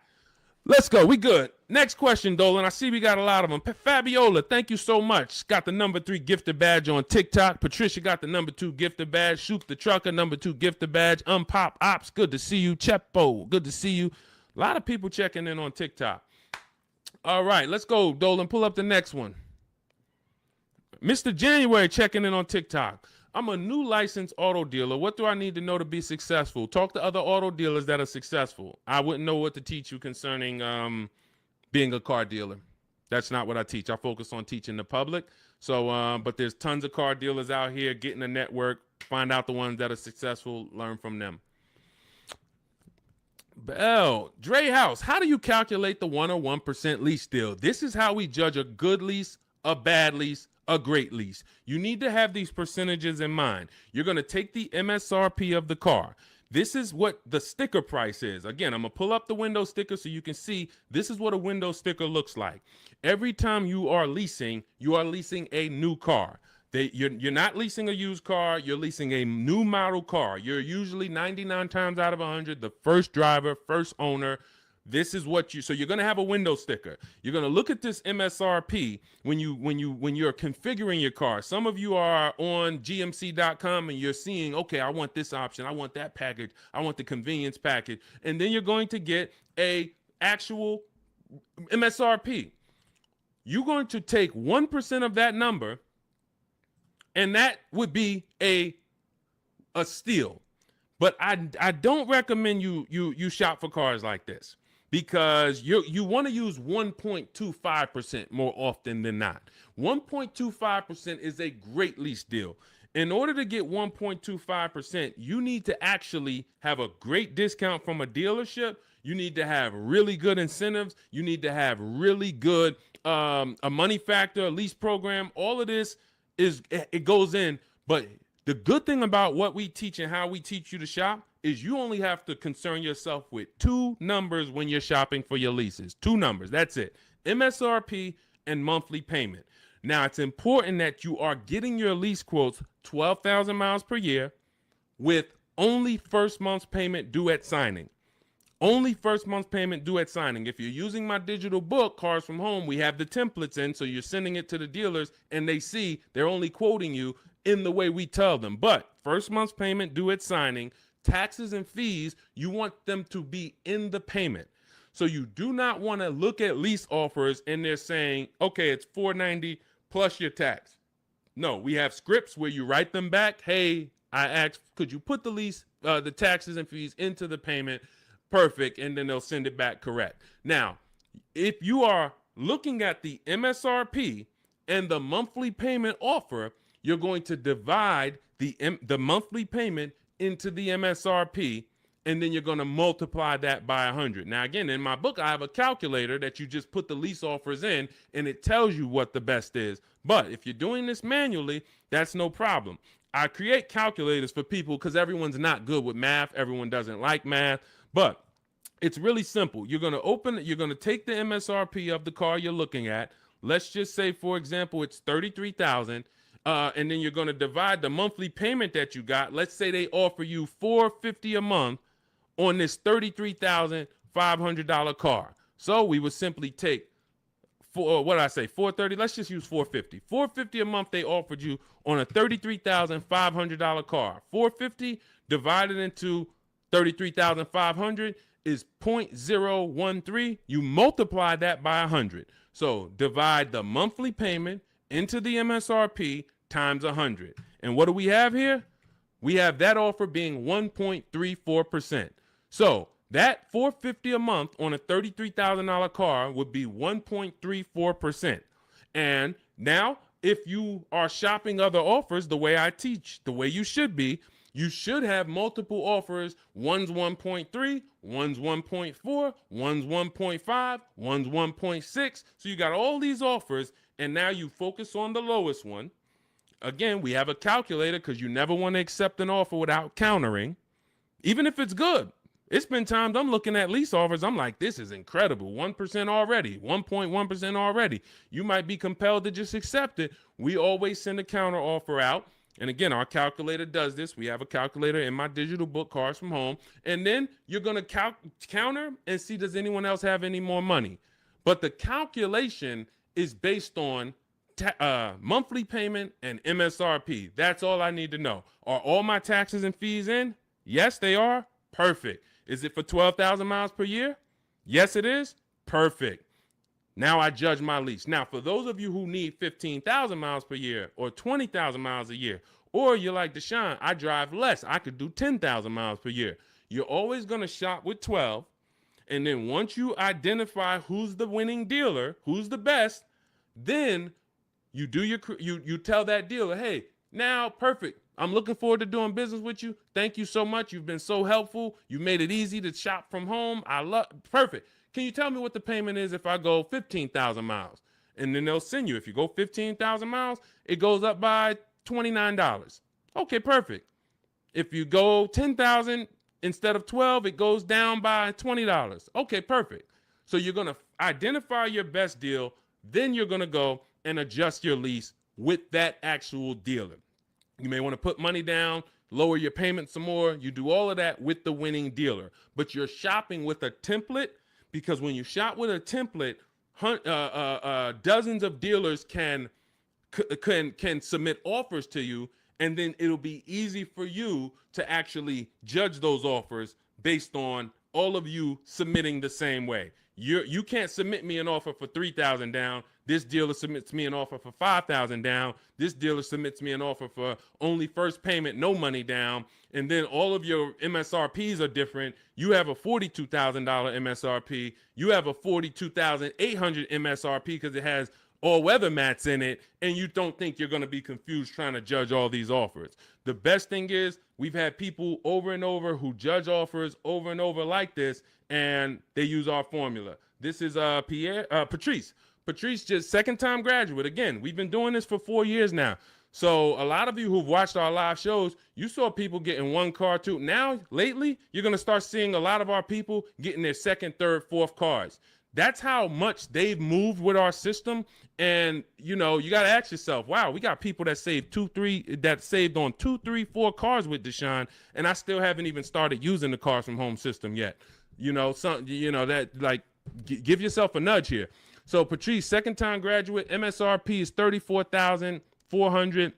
let's go. We good. Next question, Dolan. I see we got a lot of them. Fabiola, thank you so much. Got the #3 gifted badge on TikTok. Patricia got the #2 gifted badge. Soup the Trucker, #2 gifted badge. Unpop Ops, good to see you. Chepo, good to see you. A lot of people checking in on TikTok. All right, let's go, Dolan. Pull up the next one. Mr. January checking in on TikTok. I'm a new licensed auto dealer. What do I need to know to be successful? Talk to other auto dealers that are successful. I wouldn't know what to teach you concerning being a car dealer. That's not what I teach. I focus on teaching the public. So, but there's tons of car dealers out here. Get in a network. Find out the ones that are successful. Learn from them. Bell, Dre House, how do you calculate the 101% lease deal? This is how we judge a good lease, a bad lease, a great lease. You need to have these percentages in mind. You're going to take the MSRP of the car. This is what the sticker price is. Again, I'm going to pull up the window sticker so you can see this is what a window sticker looks like. Every time you are leasing a new car. You're not leasing a used car. You're leasing a new model car. You're usually 99 times out of 100 the first driver, first owner. This is what so you're going to have a window sticker. You're going to look at this MSRP when you're configuring your car. Some of you are on gmc.com and you're seeing, okay, I want this option. I want that package. I want the convenience package. And then you're going to get a actual MSRP. You're going to take 1% of that number, and that would be a steal. But I don't recommend you shop for cars like this, because you want to use 1.25% more often than not. 1.25% is a great lease deal. In order to get 1.25%, you need to actually have a great discount from a dealership. You need to have really good incentives. You need to have really good a money factor, a lease program. All of this it goes in. But the good thing about what we teach and how we teach you to shop is you only have to concern yourself with 2 numbers when you're shopping for your leases. 2 numbers. That's it. MSRP and monthly payment. Now, it's important that you are getting your lease quotes 12,000 miles per year with only first month's payment due at signing. Only first month's payment due at signing. If you're using my digital book, Cars from Home, we have the templates in, so you're sending it to the dealers and they see they're only quoting you in the way we tell them. But first month's payment due at signing, taxes and fees, you want them to be in the payment. So you do not want to look at lease offers and they're saying, okay, it's $490 plus your tax. No, we have scripts where you write them back. Hey, I asked, could you put the lease, the taxes and fees into the payment? Perfect. And then they'll send it back correct. Now, if you are looking at the MSRP and the monthly payment offer, you're going to divide the monthly payment into the MSRP, and then you're going to multiply that by 100. Now, again, in my book, I have a calculator that you just put the lease offers in, and it tells you what the best is. But if you're doing this manually, that's no problem. I create calculators for people because everyone's not good with math. Everyone doesn't like math, but it's really simple. You're going to take the MSRP of the car you're looking at. Let's just say, for example, it's $33,000. And then you're going to divide the monthly payment that you got. Let's say they offer you $450 a month on this $33,500 car. So we would simply take $430. Let's just use $450. $450 a month they offered you on a $33,500 car. $450 divided into $33,500 is 0.013. You multiply that by 100. So divide the monthly payment into the MSRP times 100. And what do we have here? We have that offer being 1.34%. So that $450 a month on a $33,000 car would be 1.34%. And now, if you are shopping other offers the way I teach, the way you should be, you should have multiple offers. One's 1.3, one's 1.4, one's 1.5, one's 1.6. So you got all these offers, and now you focus on the lowest one. Again, we have a calculator because you never want to accept an offer without countering, even if it's good. It's been times I'm looking at lease offers. I'm like, this is incredible. 1% already, 1.1% already. You might be compelled to just accept it. We always send a counter offer out. And again, our calculator does this. We have a calculator in my digital book, Cars from Home. And then you're going to counter and see, does anyone else have any more money? But the calculation is based on monthly payment and MSRP. That's all I need to know. Are all my taxes and fees in? Yes, they are. Perfect. Is it for 12,000 miles per year? Yes, it is. Perfect. Now I judge my lease. Now, for those of you who need 15,000 miles per year or 20,000 miles a year, or you're like Deshone, I drive less. I could do 10,000 miles per year. You're always going to shop with 12. And then once you identify who's the winning dealer, who's the best, then you do you tell that dealer, hey, now perfect. I'm looking forward to doing business with you. Thank you so much. You've been so helpful. You made it easy to shop from home. Perfect. Can you tell me what the payment is if I go 15,000 miles? And then they'll send you. If you go 15,000 miles, it goes up by $29. Okay, perfect. If you go 10,000 instead of 12, it goes down by $20. Okay, perfect. So you're going to identify your best deal. Then you're going to go and adjust your lease with that actual dealer. You may want to put money down, lower your payment some more. You do all of that with the winning dealer. But you're shopping with a template, because when you shop with a template, dozens of dealers can submit offers to you, and then it'll be easy for you to actually judge those offers based on all of you submitting the same way. You can't submit me an offer for 3,000 down. This dealer submits me an offer for 5,000 down. This dealer submits me an offer for only first payment, no money down. And then all of your MSRPs are different. You have a $42,000 MSRP. You have a $42,800 MSRP because it has all weather mats in it, and you don't think you're going to be confused trying to judge all these offers. The best thing is we've had people over and over who judge offers over and over like this, and they use our formula. This is Patrice. Patrice, just second-time graduate. Again, we've been doing this for 4 years now. So a lot of you who've watched our live shows, you saw people getting one car, too. Now, lately, you're going to start seeing a lot of our people getting their second, third, fourth cars. That's how much they've moved with our system. And, you know, you got to ask yourself, wow, we got people that saved saved on 2, 3, 4 cars with Deshone, and I still haven't even started using the Cars from Home system yet. You know, give yourself a nudge here. So Patrice, second time graduate, MSRP is $34,400.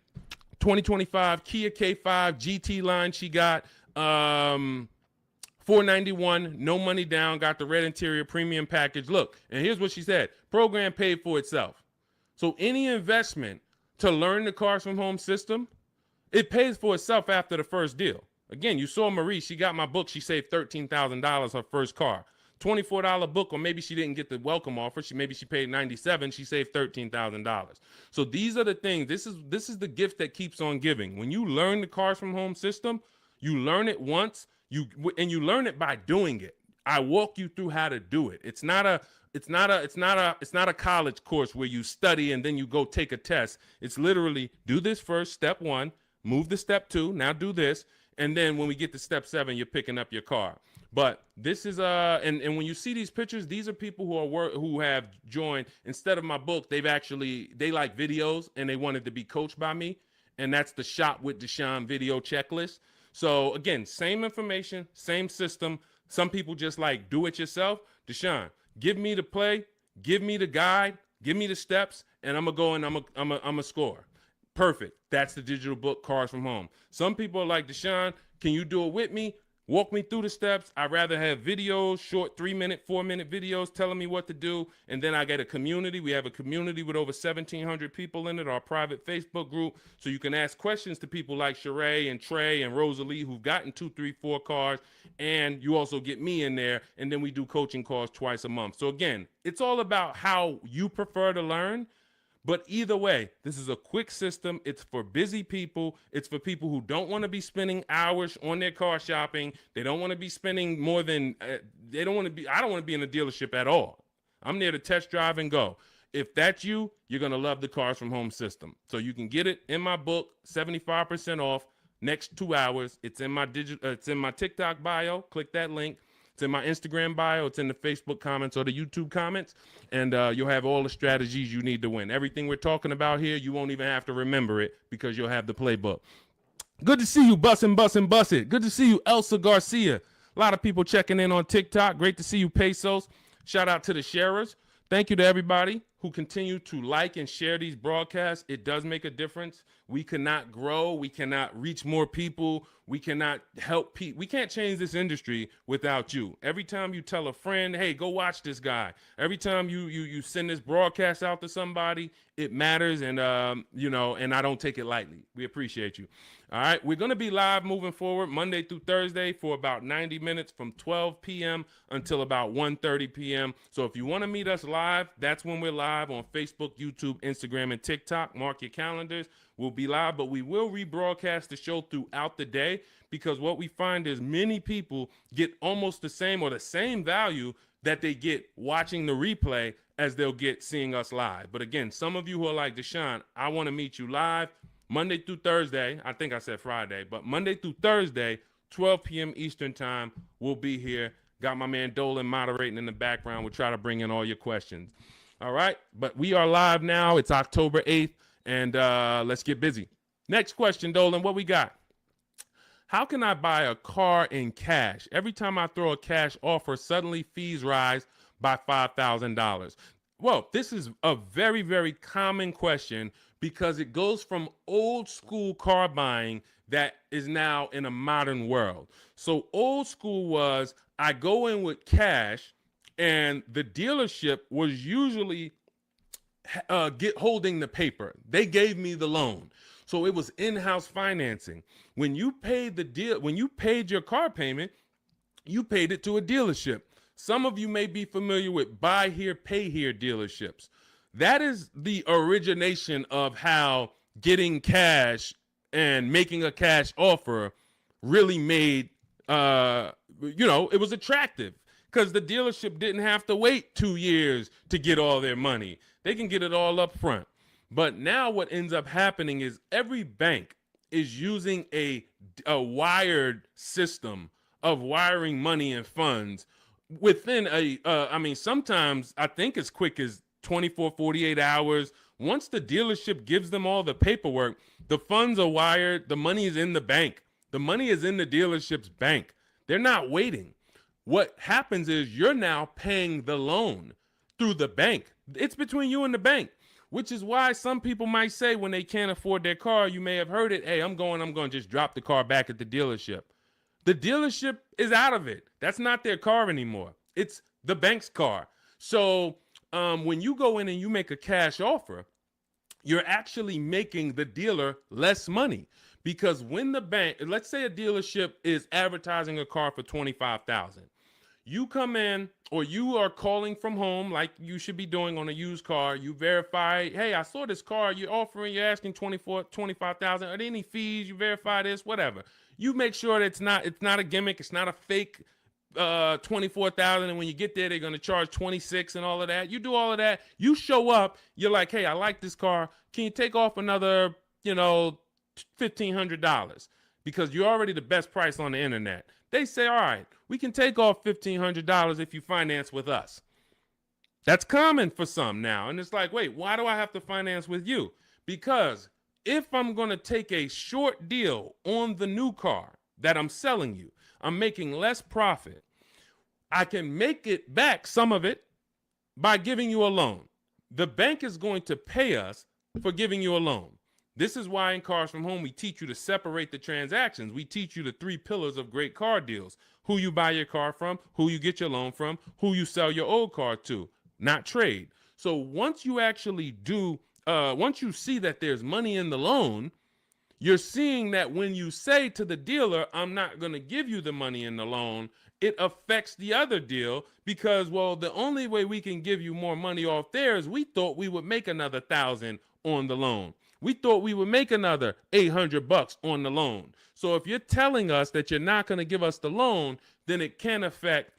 2025 Kia K5 GT line she got. $491, no money down, got the red interior premium package. Look, and here's what she said. Program paid for itself. So any investment to learn the Cars from Home system, it pays for itself after the first deal. Again, you saw Marie, she got my book, she saved $13,000 her first car. $24 book, or maybe she didn't get the welcome offer. Maybe she paid $97, she saved $13,000. So these are the things, this is the gift that keeps on giving. When you learn the Cars from Home system, you learn it once, you learn it by doing it. I walk you through how to do it. It's not a college course where you study and then you go take a test. It's literally do this first, step 1, move to step 2, now do this, and then when we get to step 7, you're picking up your car. But this is and when you see these pictures, these are people who have joined. Instead of my book, they like videos and they wanted to be coached by me, and that's the Shop with Deshone video checklist. So again, same information, same system. Some people just like do it yourself. Deshone, give me the play, give me the guide, give me the steps, and I'm gonna go and I'm a score. Perfect. That's the digital book, Cars from Home. Some people are like, Deshone, can you do it with me? Walk me through the steps. I'd rather have videos, short 3-minute, 4-minute videos telling me what to do. And then I get a community. We have a community with over 1,700 people in it, our private Facebook group. So you can ask questions to people like Sheree and Trey and Rosalie who've gotten 2, 3, 4 cars. And you also get me in there. And then we do coaching calls twice a month. So again, it's all about how you prefer to learn. But either way, this is a quick system. It's for busy people. It's for people who don't want to be spending hours on their car shopping. They don't want to be spending more than, I don't want to be in a dealership at all. I'm there to test drive and go. If that's you, you're going to love the Cars from Home system. So you can get it in my book, 75% off, next 2 hours. It's in my it's in my TikTok bio. Click that link. It's in my Instagram bio. It's in the Facebook comments or the YouTube comments. And you'll have all the strategies you need to win. Everything we're talking about here, you won't even have to remember it because you'll have the playbook. Good to see you, Bussin'. Good to see you, Elsa Garcia. A lot of people checking in on TikTok. Great to see you, Pesos. Shout out to the sharers. Thank you to everybody who continue to like and share these broadcasts. It does make a difference. We cannot grow. We cannot reach more people. We cannot help people. We can't change this industry without you. Every time you tell a friend, hey, go watch this guy. Every time you send this broadcast out to somebody, it matters. And, and I don't take it lightly. We appreciate you. All right. We're going to be live moving forward Monday through Thursday for about 90 minutes from 12 p.m. until about 1:30 p.m. So if you want to meet us live, that's when we're live on Facebook, YouTube, Instagram, and TikTok. Mark your calendars. We'll be live, but we will rebroadcast the show throughout the day because what we find is many people get almost the same or the same value that they get watching the replay as they'll get seeing us live. But again, some of you who are like, Deshone, I want to meet you live Monday through Thursday. I think I said Friday, but Monday through Thursday, 12 p.m. Eastern time, we'll be here. Got my man Dolan moderating in the background. We'll try to bring in all your questions. All right, but we are live now. It's October 8th. And let's get busy. Next question, Dolan, what we got? How can I buy a car in cash? Every time I throw a cash offer, suddenly fees rise by $5,000. Well, this is a very, very common question because it goes from old school car buying that is now in a modern world. So old school was I go in with cash and the dealership was usually holding the paper. They gave me the loan. So it was in-house financing. When you paid when you paid your car payment, you paid it to a dealership. Some of you may be familiar with buy here, pay here dealerships. That is the origination of how getting cash and making a cash offer really made, it was attractive because the dealership didn't have to wait 2 years to get all their money. They can get it all up front. But now what ends up happening is every bank is using a wired system of wiring money and funds within sometimes I think as quick as 24, 48 hours. Once the dealership gives them all the paperwork, the funds are wired. The money is in the bank. The money is in the dealership's bank. They're not waiting. What happens is you're now paying the loan through the bank. It's between you and the bank. which is why some people might say when they can't afford their car, you may have heard it, hey, I'm going to just drop the car back at the dealership. The dealership is out of it. That's not their car anymore. It's the bank's car. So when you go in and you make a cash offer, you're actually making the dealer less money, because when the bank, let's say a dealership is advertising a car for $25,000. You come in, or you are calling from home like you should be doing on a used car. You verify, hey, I saw this car you're offering, you're asking 25,000. Are there any fees? You verify this, whatever. You make sure that it's not a gimmick, it's not a fake 24,000, and when you get there they're going to charge 26 and all of that. You do all of that, you show up, you're like, hey, I like this car, can you take off another $1,500, because you're already the best price on the internet. They say, all right, we can take off $1,500 if you finance with us. That's common for some now, and it's like, wait, why do I have to finance with you? Because if I'm going to take a short deal on the new car that I'm selling you, I'm making less profit. I can make it back, some of it, by giving you a loan. The bank is going to pay us for giving you a loan. This is why in Cars from Home, we teach you to separate the transactions. We teach you the 3 pillars of great car deals: who you buy your car from, who you get your loan from, who you sell your old car to, not trade. So once you actually once you see that there's money in the loan, you're seeing that when you say to the dealer, I'm not going to give you the money in the loan, it affects the other deal, because, well, the only way we can give you more money off there is we thought we would make another $1,000 on the loan. We thought we would make another $800 on the loan. So if you're telling us that you're not going to give us the loan, then it can affect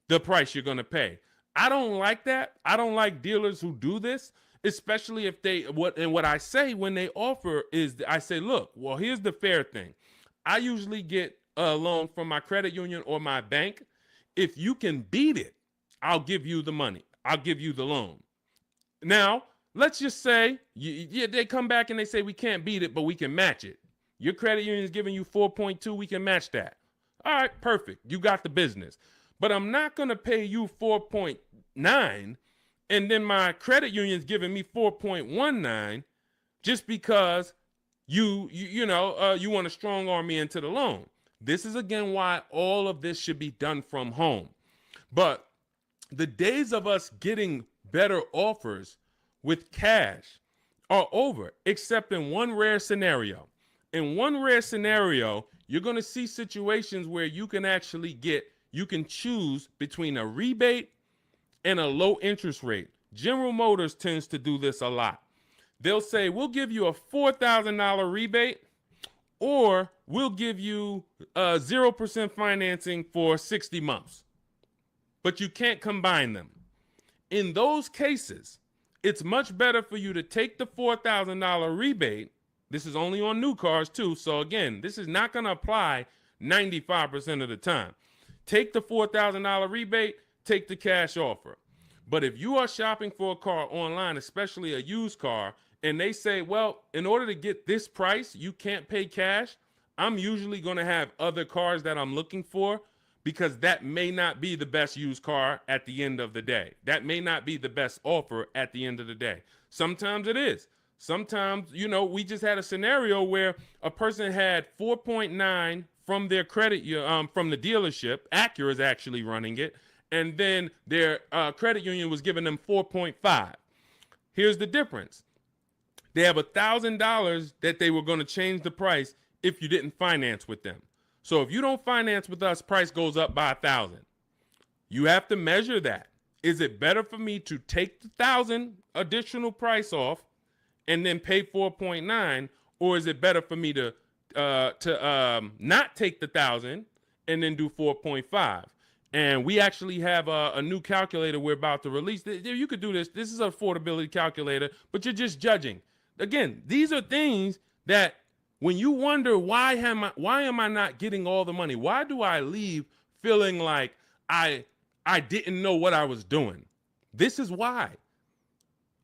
the price you're going to pay. I don't like that. I don't like dealers who do this, especially if what I say when they offer is, I say, look, well, here's the fair thing. I usually get a loan from my credit union or my bank. If you can beat it, I'll give you the money. I'll give you the loan. Now, let's just say they come back and they say, we can't beat it, but we can match it. Your credit union is giving you 4.2. We can match that. All right, perfect. You got the business. But I'm not going to pay you 4.9, and then my credit union's giving me 4.19 just because you want to strong arm me into the loan. This is, again, why all of this should be done from home. But the days of us getting better offers with cash are over, except in one rare scenario. In one rare scenario, you're going to see situations where you can choose between a rebate and a low interest rate. General Motors tends to do this a lot. They'll say, we'll give you a $4,000 rebate, or we'll give you 0% financing for 60 months. But you can't combine them. In those cases, it's much better for you to take the $4,000 rebate. This is only on new cars too. So again, this is not going to apply 95% of the time. Take the $4,000 rebate, take the cash offer. But if you are shopping for a car online, especially a used car, and they say, well, in order to get this price, you can't pay cash, I'm usually going to have other cars that I'm looking for, because that may not be the best used car at the end of the day. That may not be the best offer at the end of the day. Sometimes it is. Sometimes, we just had a scenario where a person had 4.9 from their credit, from the dealership. Acura is actually running it. And then their credit union was giving them 4.5. Here's the difference. They have $1,000 that they were going to change the price if you didn't finance with them. So if you don't finance with us, price goes up by $1,000. You have to measure that. Is it better for me to take the $1,000 additional price off and then pay 4.9, or is it better for me to not take the $1,000 and then do 4.5? And we actually have a new calculator we're about to release. You could do this. This is an affordability calculator, but you're just judging. Again, these are things that when you wonder, why am I not getting all the money? Why do I leave feeling like I didn't know what I was doing? This is why.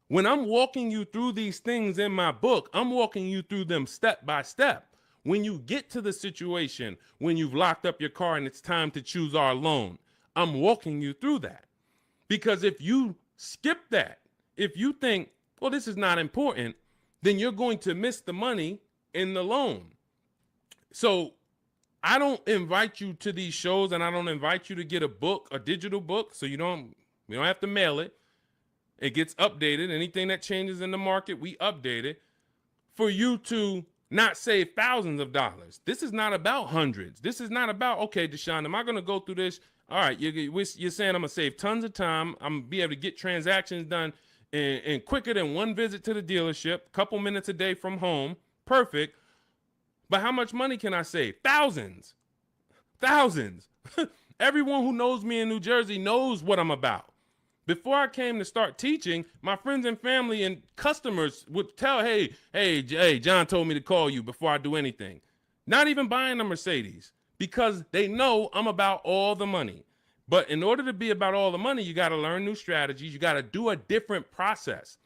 When I'm walking you through these things in my book, I'm walking you through them step by step. When you get to the situation, when you've locked up your car and it's time to choose our loan, I'm walking you through that. Because if you skip that, if you think, well, this is not important, then you're going to miss the money in the loan. So I don't invite you to these shows, and I don't invite you to get a book, a digital book, so we don't have to mail it. It gets updated. Anything that changes in the market, we update it for you to not save thousands of dollars. This is not about hundreds. This is not about, okay, Deshone, am I going to go through this? All right, you're saying I'm going to save tons of time. I'm going to be able to get transactions done in quicker than one visit to the dealership, couple minutes a day from home. Perfect. But how much money can I save? Thousands. Everyone who knows me in New Jersey knows what I'm about. Before I came to start teaching, my friends and family and customers would tell, hey, John told me to call you before I do anything. Not even buying a Mercedes, because they know I'm about all the money. But in order to be about all the money, you got to learn new strategies. You got to do a different process,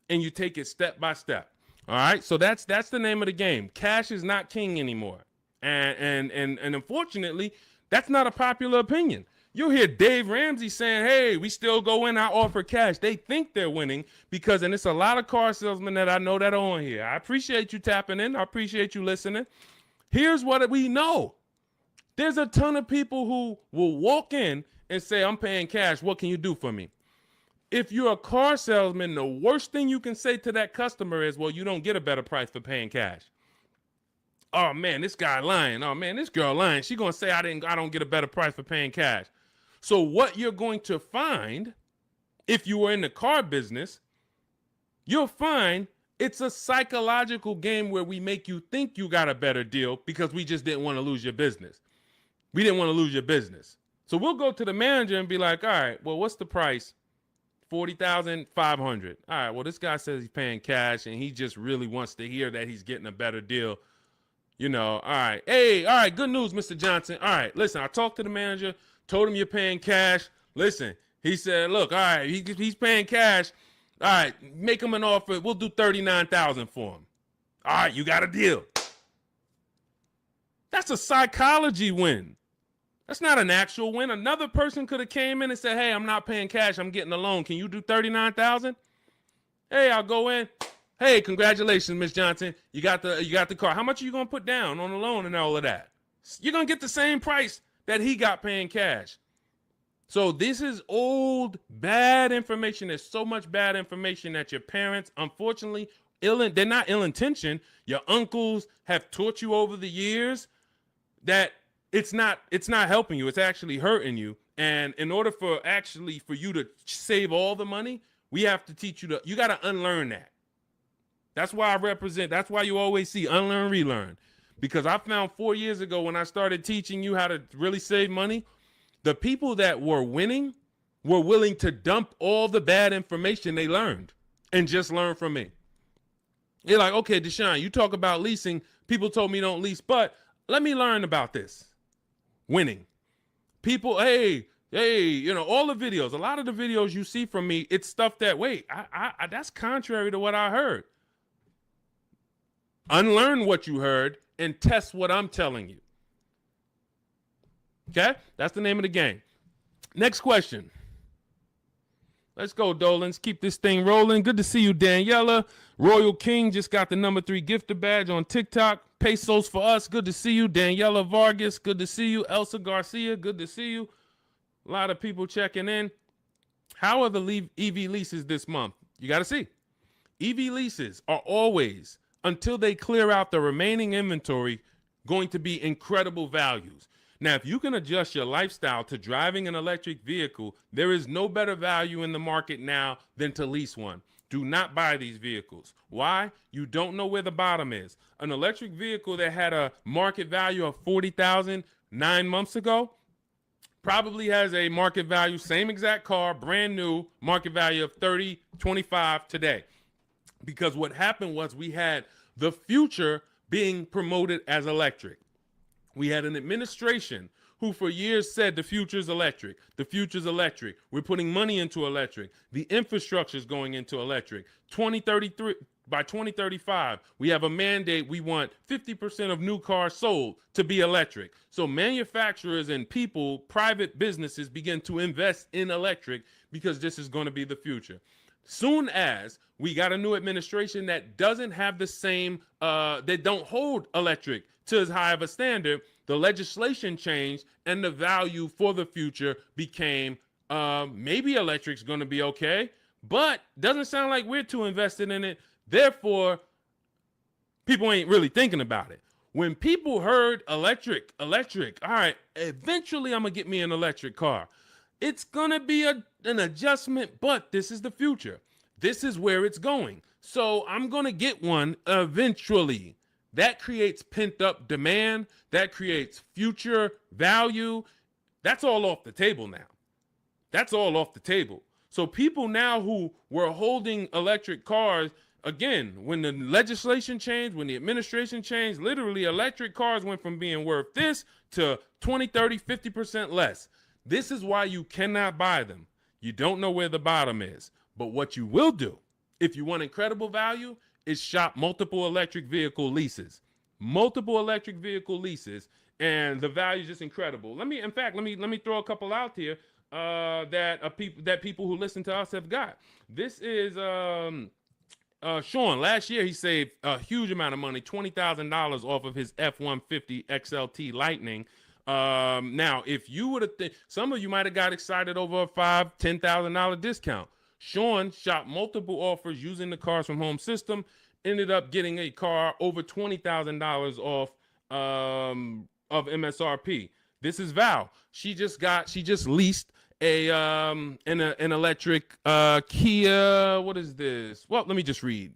and you take it step by step. All right, so that's the name of the game. Cash is not king anymore, and unfortunately, that's not a popular opinion. You'll hear Dave Ramsey saying, hey, we still go in, I offer cash. They think they're winning because, and it's a lot of car salesmen that I know that are on here. I appreciate you tapping in. I appreciate you listening. Here's what we know. There's a ton of people who will walk in and say, I'm paying cash. What can you do for me? If you're a car salesman, the worst thing you can say to that customer is, well, you don't get a better price for paying cash. Oh man, this guy lying. Oh man, this girl lying. She gonna say I don't get a better price for paying cash. So what you're going to find, if you were in the car business, you'll find it's a psychological game where we make you think you got a better deal because we just didn't want to lose your business. We didn't want to lose your business. So we'll go to the manager and be like, all right, well, what's the price? $40,500. All right, well, this guy says he's paying cash and he just really wants to hear that he's getting a better deal. You know, all right. Hey, all right, good news, Mr. Johnson. All right, listen, I talked to the manager, told him you're paying cash. Listen, he said, look, all right, he's paying cash. All right, make him an offer. We'll do $39,000 for him. All right, you got a deal. That's a psychology win. That's not an actual win. Another person could have came in and said, hey, I'm not paying cash. I'm getting a loan. Can you do $39,000? Hey, I'll go in. Hey, congratulations, Miss Johnson. You got the car. How much are you going to put down on the loan and all of that? You're going to get the same price that he got paying cash. So this is old, bad information. There's so much bad information that your parents, unfortunately, they're not ill-intentioned. Your uncles have taught you over the years that it's not helping you. It's actually hurting you. And in order for you to save all the money, we have to teach you you got to unlearn that. That's why that's why you always see unlearn, relearn. Because I found 4 years ago when I started teaching you how to really save money, the people that were winning were willing to dump all the bad information they learned and just learn from me. They're like, okay, Deshone, you talk about leasing. People told me don't lease, but let me learn about this. Winning. People, hey, all the videos, a lot of the videos you see from me, it's stuff that, wait, I that's contrary to what I heard. Unlearn what you heard and test what I'm telling you. Okay? That's the name of the game. Next question. Let's go, Dolans. Keep this thing rolling. Good to see you, Daniela. Royal King just got the #3 gifter badge on TikTok. Pesos for us. Good to see you. Daniela Vargas. Good to see you. Elsa Garcia. Good to see you. A lot of people checking in. How are the EV leases this month? You got to see. EV leases are always, until they clear out the remaining inventory, going to be incredible values. Now, if you can adjust your lifestyle to driving an electric vehicle, there is no better value in the market now than to lease one. Do not buy these vehicles. Why? You don't know where the bottom is. An electric vehicle that had a market value of $40,000 9 months ago probably has a market value, same exact car, brand new, market value of $30, $25 today. Because what happened was we had the future being promoted as electric. We had an administration who for years said the future's electric. The future's electric. We're putting money into electric. The infrastructure is going into electric. 2033, by 2035, we have a mandate. We want 50% of new cars sold to be electric. So manufacturers and people, private businesses begin to invest in electric because this is going to be the future. Soon as we got a new administration that doesn't have the same, that don't hold electric to as high of a standard, the legislation changed and the value for the future became maybe electric's going to be okay, but doesn't sound like we're too invested in it. Therefore, people ain't really thinking about it. When people heard electric, all right, eventually I'm going to get me an electric car. It's going to be an adjustment, but this is the future. This is where it's going. So I'm going to get one eventually. That creates pent up demand. That creates future value. That's all off the table now. That's all off the table. So people now who were holding electric cars, again, when the legislation changed, when the administration changed, literally electric cars went from being worth this to 20, 30, 50% less. This is why you cannot buy them. You don't know where the bottom is. But what you will do, if you want incredible value, is shop multiple electric vehicle leases. Multiple electric vehicle leases, and the value is just incredible. Let me throw a couple out here that people who listen to us have got. This is Sean. Last year he saved a huge amount of money, $20,000 off of his F-150 XLT Lightning. Now, if you would have, some of you might have got excited over a $5,000-$10,000 discount. Sean shopped multiple offers using the Cars from Home system, ended up getting a car over $20,000 off of MSRP. This is Val. She just leased an electric Kia. What is this? Well, let me just read.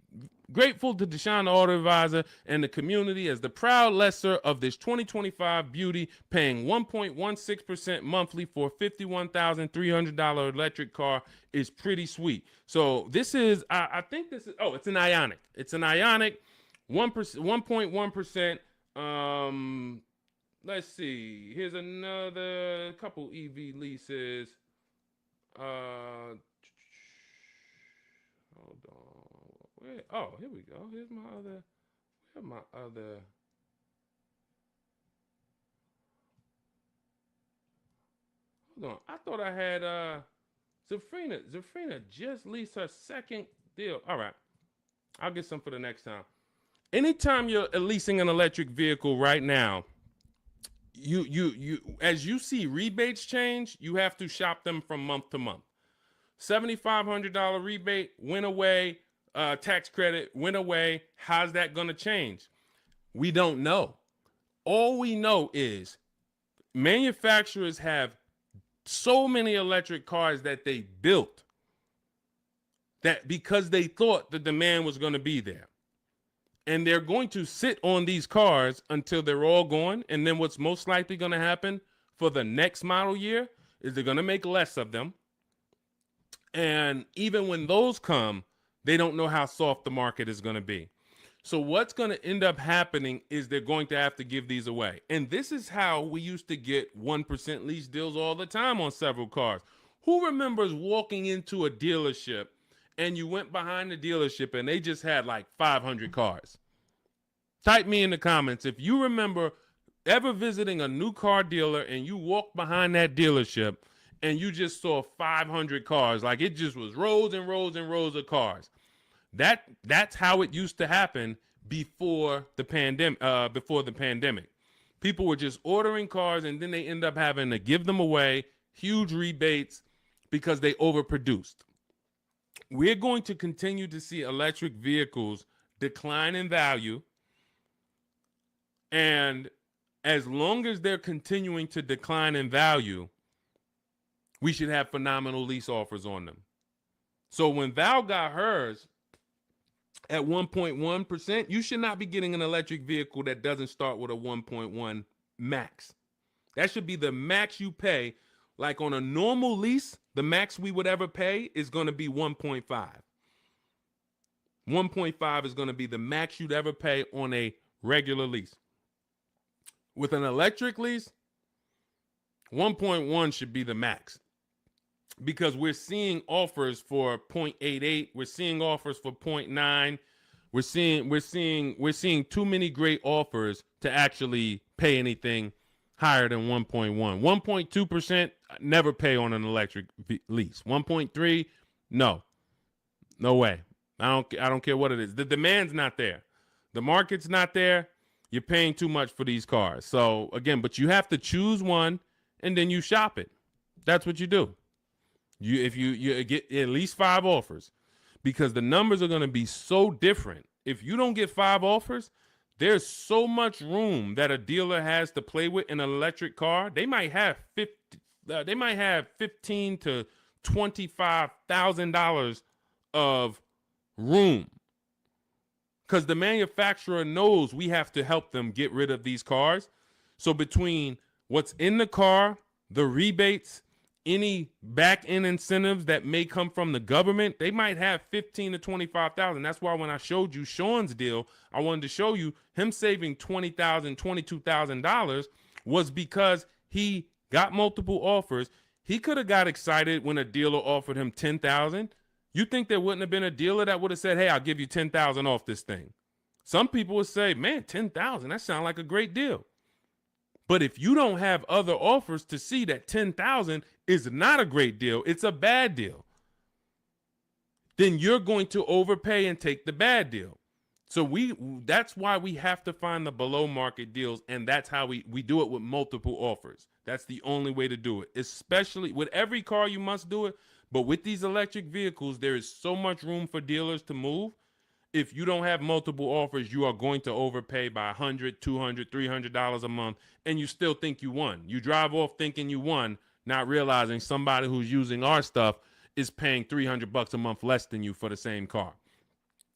Grateful to Deshone the Auto Advisor and the community as the proud lessor of this 2025 beauty, paying 1.16% monthly for a $51,300 electric car is pretty sweet. So this is, I think this is, it's an Ioniq. It's an Ioniq, 1.1%. Let's see. Here's another couple EV leases. Hold on. Oh, here we go. Here's my other. Where's my other? Hold on. I thought I had Zafrina. Zafrina just leased her second deal. All right. I'll get some for the next time. Anytime you're leasing an electric vehicle right now, you as you see rebates change, you have to shop them from month to month. $7,500 rebate went away. Tax credit went away. How's that going to change? We don't know. All we know is manufacturers have so many electric cars that they built that because they thought the demand was going to be there. And they're going to sit on these cars until they're all gone. And then what's most likely going to happen for the next model year is they're going to make less of them. And even when those come, they don't know how soft the market is going to be. So what's going to end up happening is they're going to have to give these away. And this is how we used to get 1% lease deals all the time on several cars. Who remembers walking into a dealership and you went behind the dealership and they just had like 500 cars? Type me in the comments if you remember ever visiting a new car dealer and you walked behind that dealership and you just saw 500 cars, like it just was rows and rows and rows of cars. That's how it used to happen before the pandemic. People were just ordering cars and then they end up having to give them away, huge rebates because they overproduced. We're going to continue to see electric vehicles decline in value. And as long as they're continuing to decline in value, we should have phenomenal lease offers on them. So when Val got hers at 1.1%, you should not be getting an electric vehicle that doesn't start with a 1.1 max. That should be the max you pay. Like on a normal lease, the max we would ever pay is going to be 1.5. 1.5 is going to be the max you'd ever pay on a regular lease. With an electric lease, 1.1 should be the max. Because we're seeing offers for 0.88, we're seeing offers for 0.9. We're seeing too many great offers to actually pay anything higher than 1.1. 1.2% never pay on an electric lease. 1.3, no. No way. I don't care what it is. The demand's not there. The market's not there. You're paying too much for these cars. So again, but you have to choose one and then you shop it. That's what you do. If you get at least 5 offers, because the numbers are going to be so different. If you don't get 5 offers, there's so much room that a dealer has to play with in an electric car. They might have $15 to $25,000 of room, because the manufacturer knows we have to help them get rid of these cars. So between what's in the car, the rebates, any back end incentives that may come from the government, they might have 15 to 25,000. That's why when I showed you Sean's deal, I wanted to show you him saving $20,000, $22,000 was because he got multiple offers. He could have got excited when a dealer offered him 10,000. You think there wouldn't have been a dealer that would have said, "Hey, I'll give you 10,000 off this thing"? Some people would say, "Man, 10,000, that sounds like a great deal." But if you don't have other offers to see that 10,000 is not a great deal, it's a bad deal, then you're going to overpay and take the bad deal. So that's why we have to find the below market deals, and that's how we do it with multiple offers. That's the only way to do it. Especially with every car, you must do it. But with these electric vehicles, there is so much room for dealers to move. If you don't have multiple offers, you are going to overpay by $100, $200, $300 a month, and you still think you won. You drive off thinking you won, not realizing somebody who's using our stuff is paying $300 a month less than you for the same car.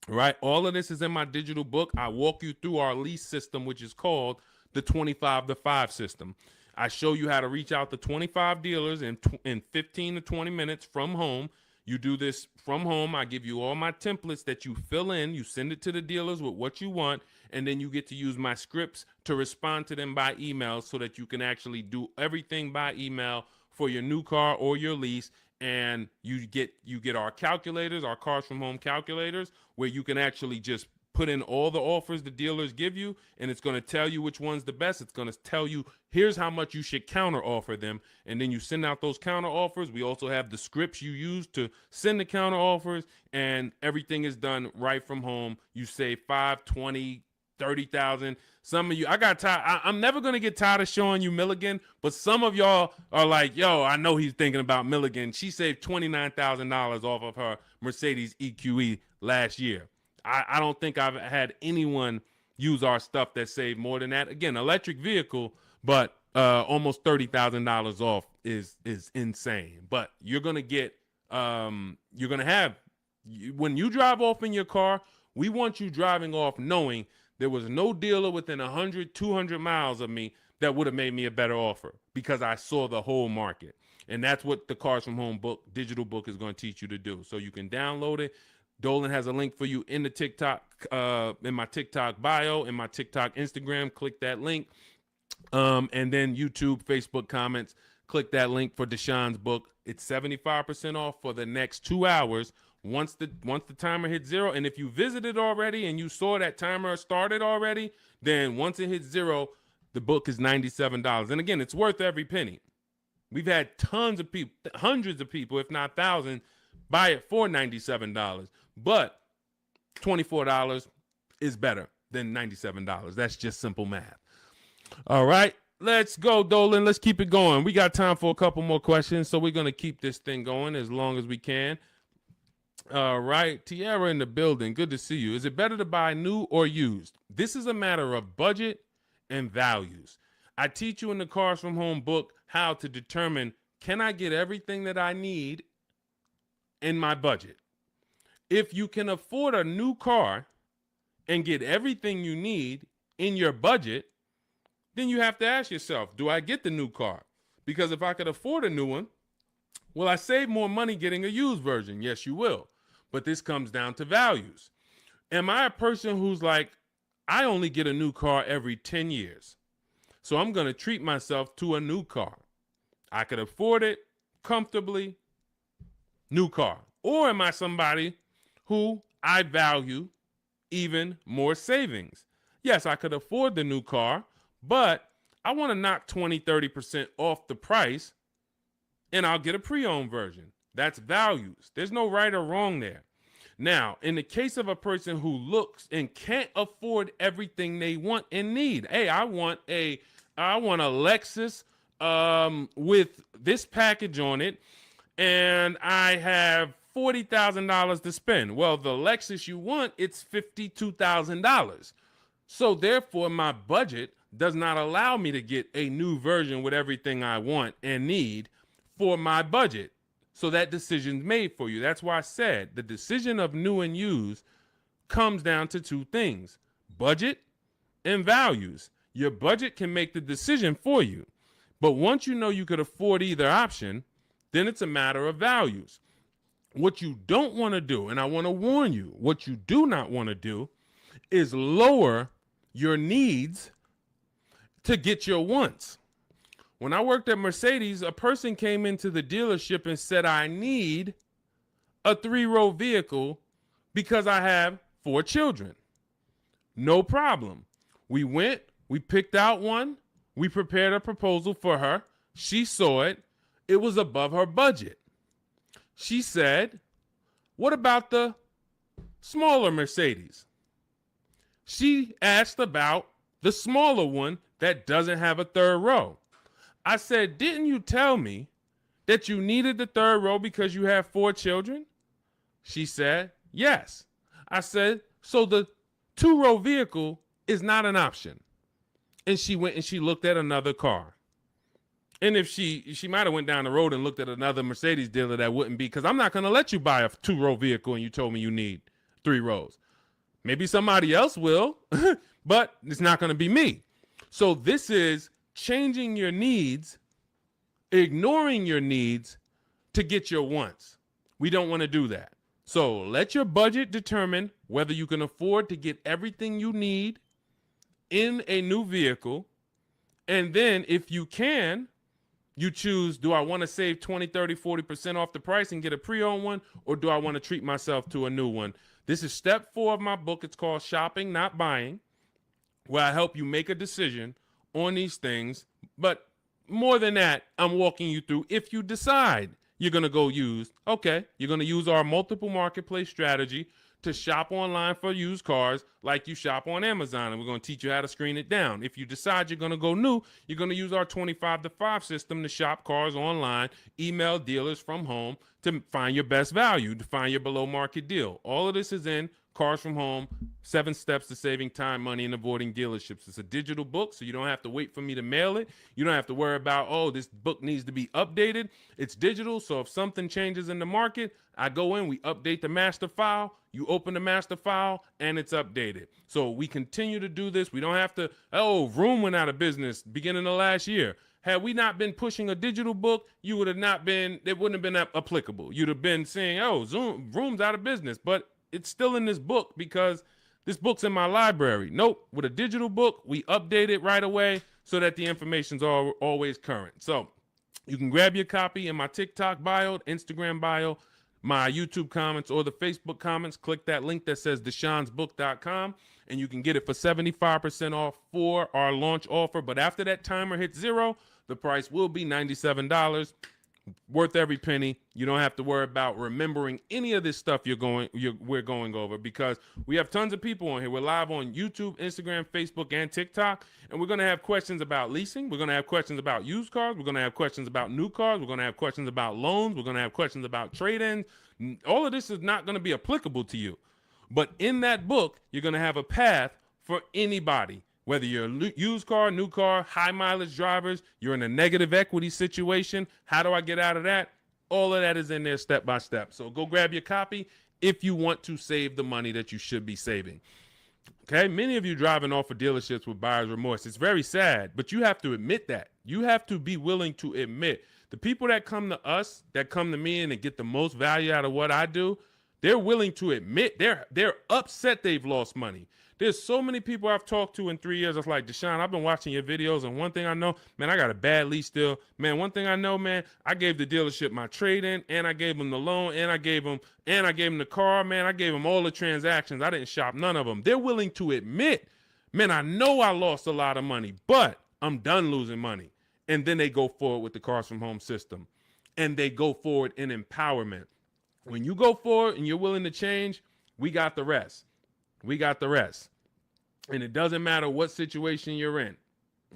Right? All of this is in my digital book. I walk you through our lease system, which is called the 25 to 5 system. I show you how to reach out to 25 dealers in 15 to 20 minutes from home. You do this from home. I give you all my templates that you fill in. You send it to the dealers with what you want, and then you get to use my scripts to respond to them by email so that you can actually do everything by email for your new car or your lease. And you get our calculators, our Cars from Home calculators, where you can actually just put in all the offers the dealers give you, and it's going to tell you which one's the best. It's going to tell you, here's how much you should counter offer them. And then you send out those counter offers. We also have the scripts you use to send the counter offers, and everything is done right from home. You save 5, 20, 30,000. Some of you, I got tired. I'm never going to get tired of showing you Milligan, but some of y'all are like, yo, I know he's thinking about Milligan. She saved $29,000 off of her Mercedes EQE last year. I don't think I've had anyone use our stuff that saved more than that. Again, electric vehicle, but almost $30,000 off is insane. But you're going to get, you're going to have, when you drive off in your car, we want you driving off knowing there was no dealer within 100, 200 miles of me that would have made me a better offer, because I saw the whole market. And that's what the Cars from Home book, digital book, is going to teach you to do. So you can download it. Dolan has a link for you in the TikTok, in my TikTok bio, in my TikTok Instagram. Click that link. And then YouTube, Facebook comments, click that link for Deshaun's book. It's 75% off for the next 2 hours. Once the timer hits 0, and if you visited already and you saw that timer started already, then once it hits 0, the book is $97. And again, it's worth every penny. We've had tons of people, hundreds of people, if not thousands, buy it for $97. But $24 is better than $97. That's just simple math. All right, let's go, Dolan. Let's keep it going. We got time for a couple more questions, so we're going to keep this thing going as long as we can. All right, Tiara in the building. Good to see you. Is it better to buy new or used? This is a matter of budget and values. I teach you in the Cars from Home book how to determine, can I get everything that I need in my budget? If you can afford a new car and get everything you need in your budget, then you have to ask yourself, do I get the new car? Because if I could afford a new one, will I save more money getting a used version? Yes, you will. But this comes down to values. Am I a person who's like, I only get a new car every 10 years, so I'm going to treat myself to a new car? I could afford it comfortably, new car. Or am I somebody who I value even more savings? Yes, I could afford the new car, but I want to knock 20, 30% off the price, and I'll get a pre-owned version. That's values. There's no right or wrong there. Now, in the case of a person who looks and can't afford everything they want and need, hey, I want a Lexus with this package on it, and I have $40,000 to spend. Well, the Lexus you want, it's $52,000. So therefore, my budget does not allow me to get a new version with everything I want and need for my budget. So that decision's made for you. That's why I said the decision of new and used comes down to two things: budget and values. Your budget can make the decision for you. But once you know you could afford either option, then it's a matter of values. What you don't want to do, and I want to warn you, what you do not want to do is lower your needs to get your wants. When I worked at Mercedes, a person came into the dealership and said, I need a 3-row vehicle because I have 4 children. No problem. We went, we picked out one, we prepared a proposal for her. She saw it. It was above her budget. She said, what about the smaller Mercedes? She asked about the smaller one that doesn't have a 3rd row. I said, didn't you tell me that you needed the 3rd row because you have 4 children? She said, yes. I said, so the 2-row vehicle is not an option. And she went and she looked at another car. And if she might have went down the road and looked at another Mercedes dealer, that wouldn't be, because I'm not going to let you buy a 2-row vehicle and you told me you need 3 rows. Maybe somebody else will, but it's not going to be me. So this is changing your needs, ignoring your needs to get your wants. We don't want to do that. So let your budget determine whether you can afford to get everything you need in a new vehicle. And then if you can, you choose, do I want to save 20, 30, 40% off the price and get a pre-owned one, or do I want to treat myself to a new one? This is step 4 of my book. It's called Shopping, Not Buying, where I help you make a decision on these things. But more than that, I'm walking you through, if you decide you're going to go used, okay, you're going to use our multiple marketplace strategy to shop online for used cars like you shop on Amazon, and we're going to teach you how to screen it down. If you decide you're going to go new, you're going to use our 25 to 5 system to shop cars online, email dealers from home to find your best value, to find your below market deal. All of this is in Cars from Home, 7 Steps to Saving Time, Money, and Avoiding Dealerships. It's a digital book, so you don't have to wait for me to mail it. You don't have to worry about, oh, this book needs to be updated. It's digital, so if something changes in the market, I go in, we update the master file, you open the master file, and it's updated. So we continue to do this. We don't have to, oh, Vroom went out of business beginning of last year. Had we not been pushing a digital book, you would have not been, it wouldn't have been applicable. You'd have been saying, oh, Vroom's out of business, but it's still in this book because this book's in my library. Nope, with a digital book, we update it right away so that the information's always current. So you can grab your copy in my TikTok bio, Instagram bio, my YouTube comments, or the Facebook comments. Click that link that says deshonsbook.com, and you can get it for 75% off for our launch offer. But after that timer hits 0, the price will be $97. Worth every penny. You don't have to worry about remembering any of this stuff we're going over, because we have tons of people on here. We're live on YouTube, Instagram, Facebook, and TikTok, and we're going to have questions about leasing. We're going to have questions about used cars. We're going to have questions about new cars. We're going to have questions about loans. We're going to have questions about trade-ins. All of this is not going to be applicable to you, but in that book, you're going to have a path for anybody. Whether you're a used car, new car, high mileage drivers, you're in a negative equity situation, how do I get out of that? All of that is in there step by step. So go grab your copy if you want to save the money that you should be saving. Okay, many of you driving off of dealerships with buyer's remorse. It's very sad, but you have to admit that. You have to be willing to admit the people that come to us, that come to me and get the most value out of what I do, they're willing to admit they're upset they've lost money. There's so many people I've talked to in 3 years. It's like, Deshone, I've been watching your videos, and one thing I know, man, I got a bad lease deal. Man, one thing I know, man, I gave the dealership my trade-in, and I gave them the loan, and I gave them the car, man. I gave them all the transactions. I didn't shop none of them. They're willing to admit, man, I know I lost a lot of money, but I'm done losing money. And then they go forward with the Cars from Home system, and they go forward in empowerment. When you go for it and you're willing to change, we got the rest. We got the rest. And it doesn't matter what situation you're in.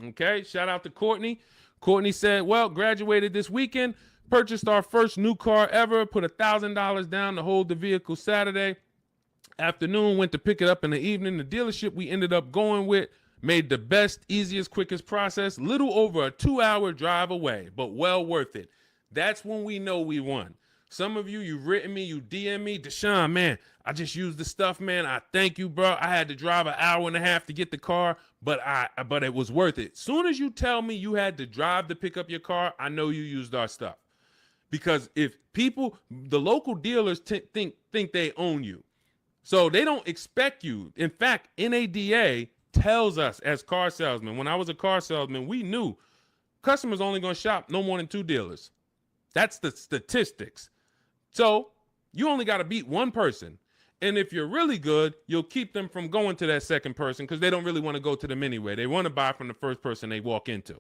Okay, shout out to Courtney. Courtney said, well, graduated this weekend, purchased our first new car ever, put $1,000 down to hold the vehicle Saturday afternoon, went to pick it up in the evening. The dealership we ended up going with made the best, easiest, quickest process, little over a 2-hour drive away, but well worth it. That's when we know we won. Some of you, you've written me, you DM me, Deshone, man, I just used the stuff, man. I thank you, bro. I had to drive an hour and a half to get the car, but it was worth it. Soon as you tell me you had to drive to pick up your car, I know you used our stuff. Because if people, the local dealers think they own you. So they don't expect you. In fact, NADA tells us as car salesmen, when I was a car salesman, we knew customers only going to shop no more than 2 dealers. That's the statistics. So you only got to beat one person. And if you're really good, you'll keep them from going to that second person because they don't really want to go to them anyway. They want to buy from the first person they walk into.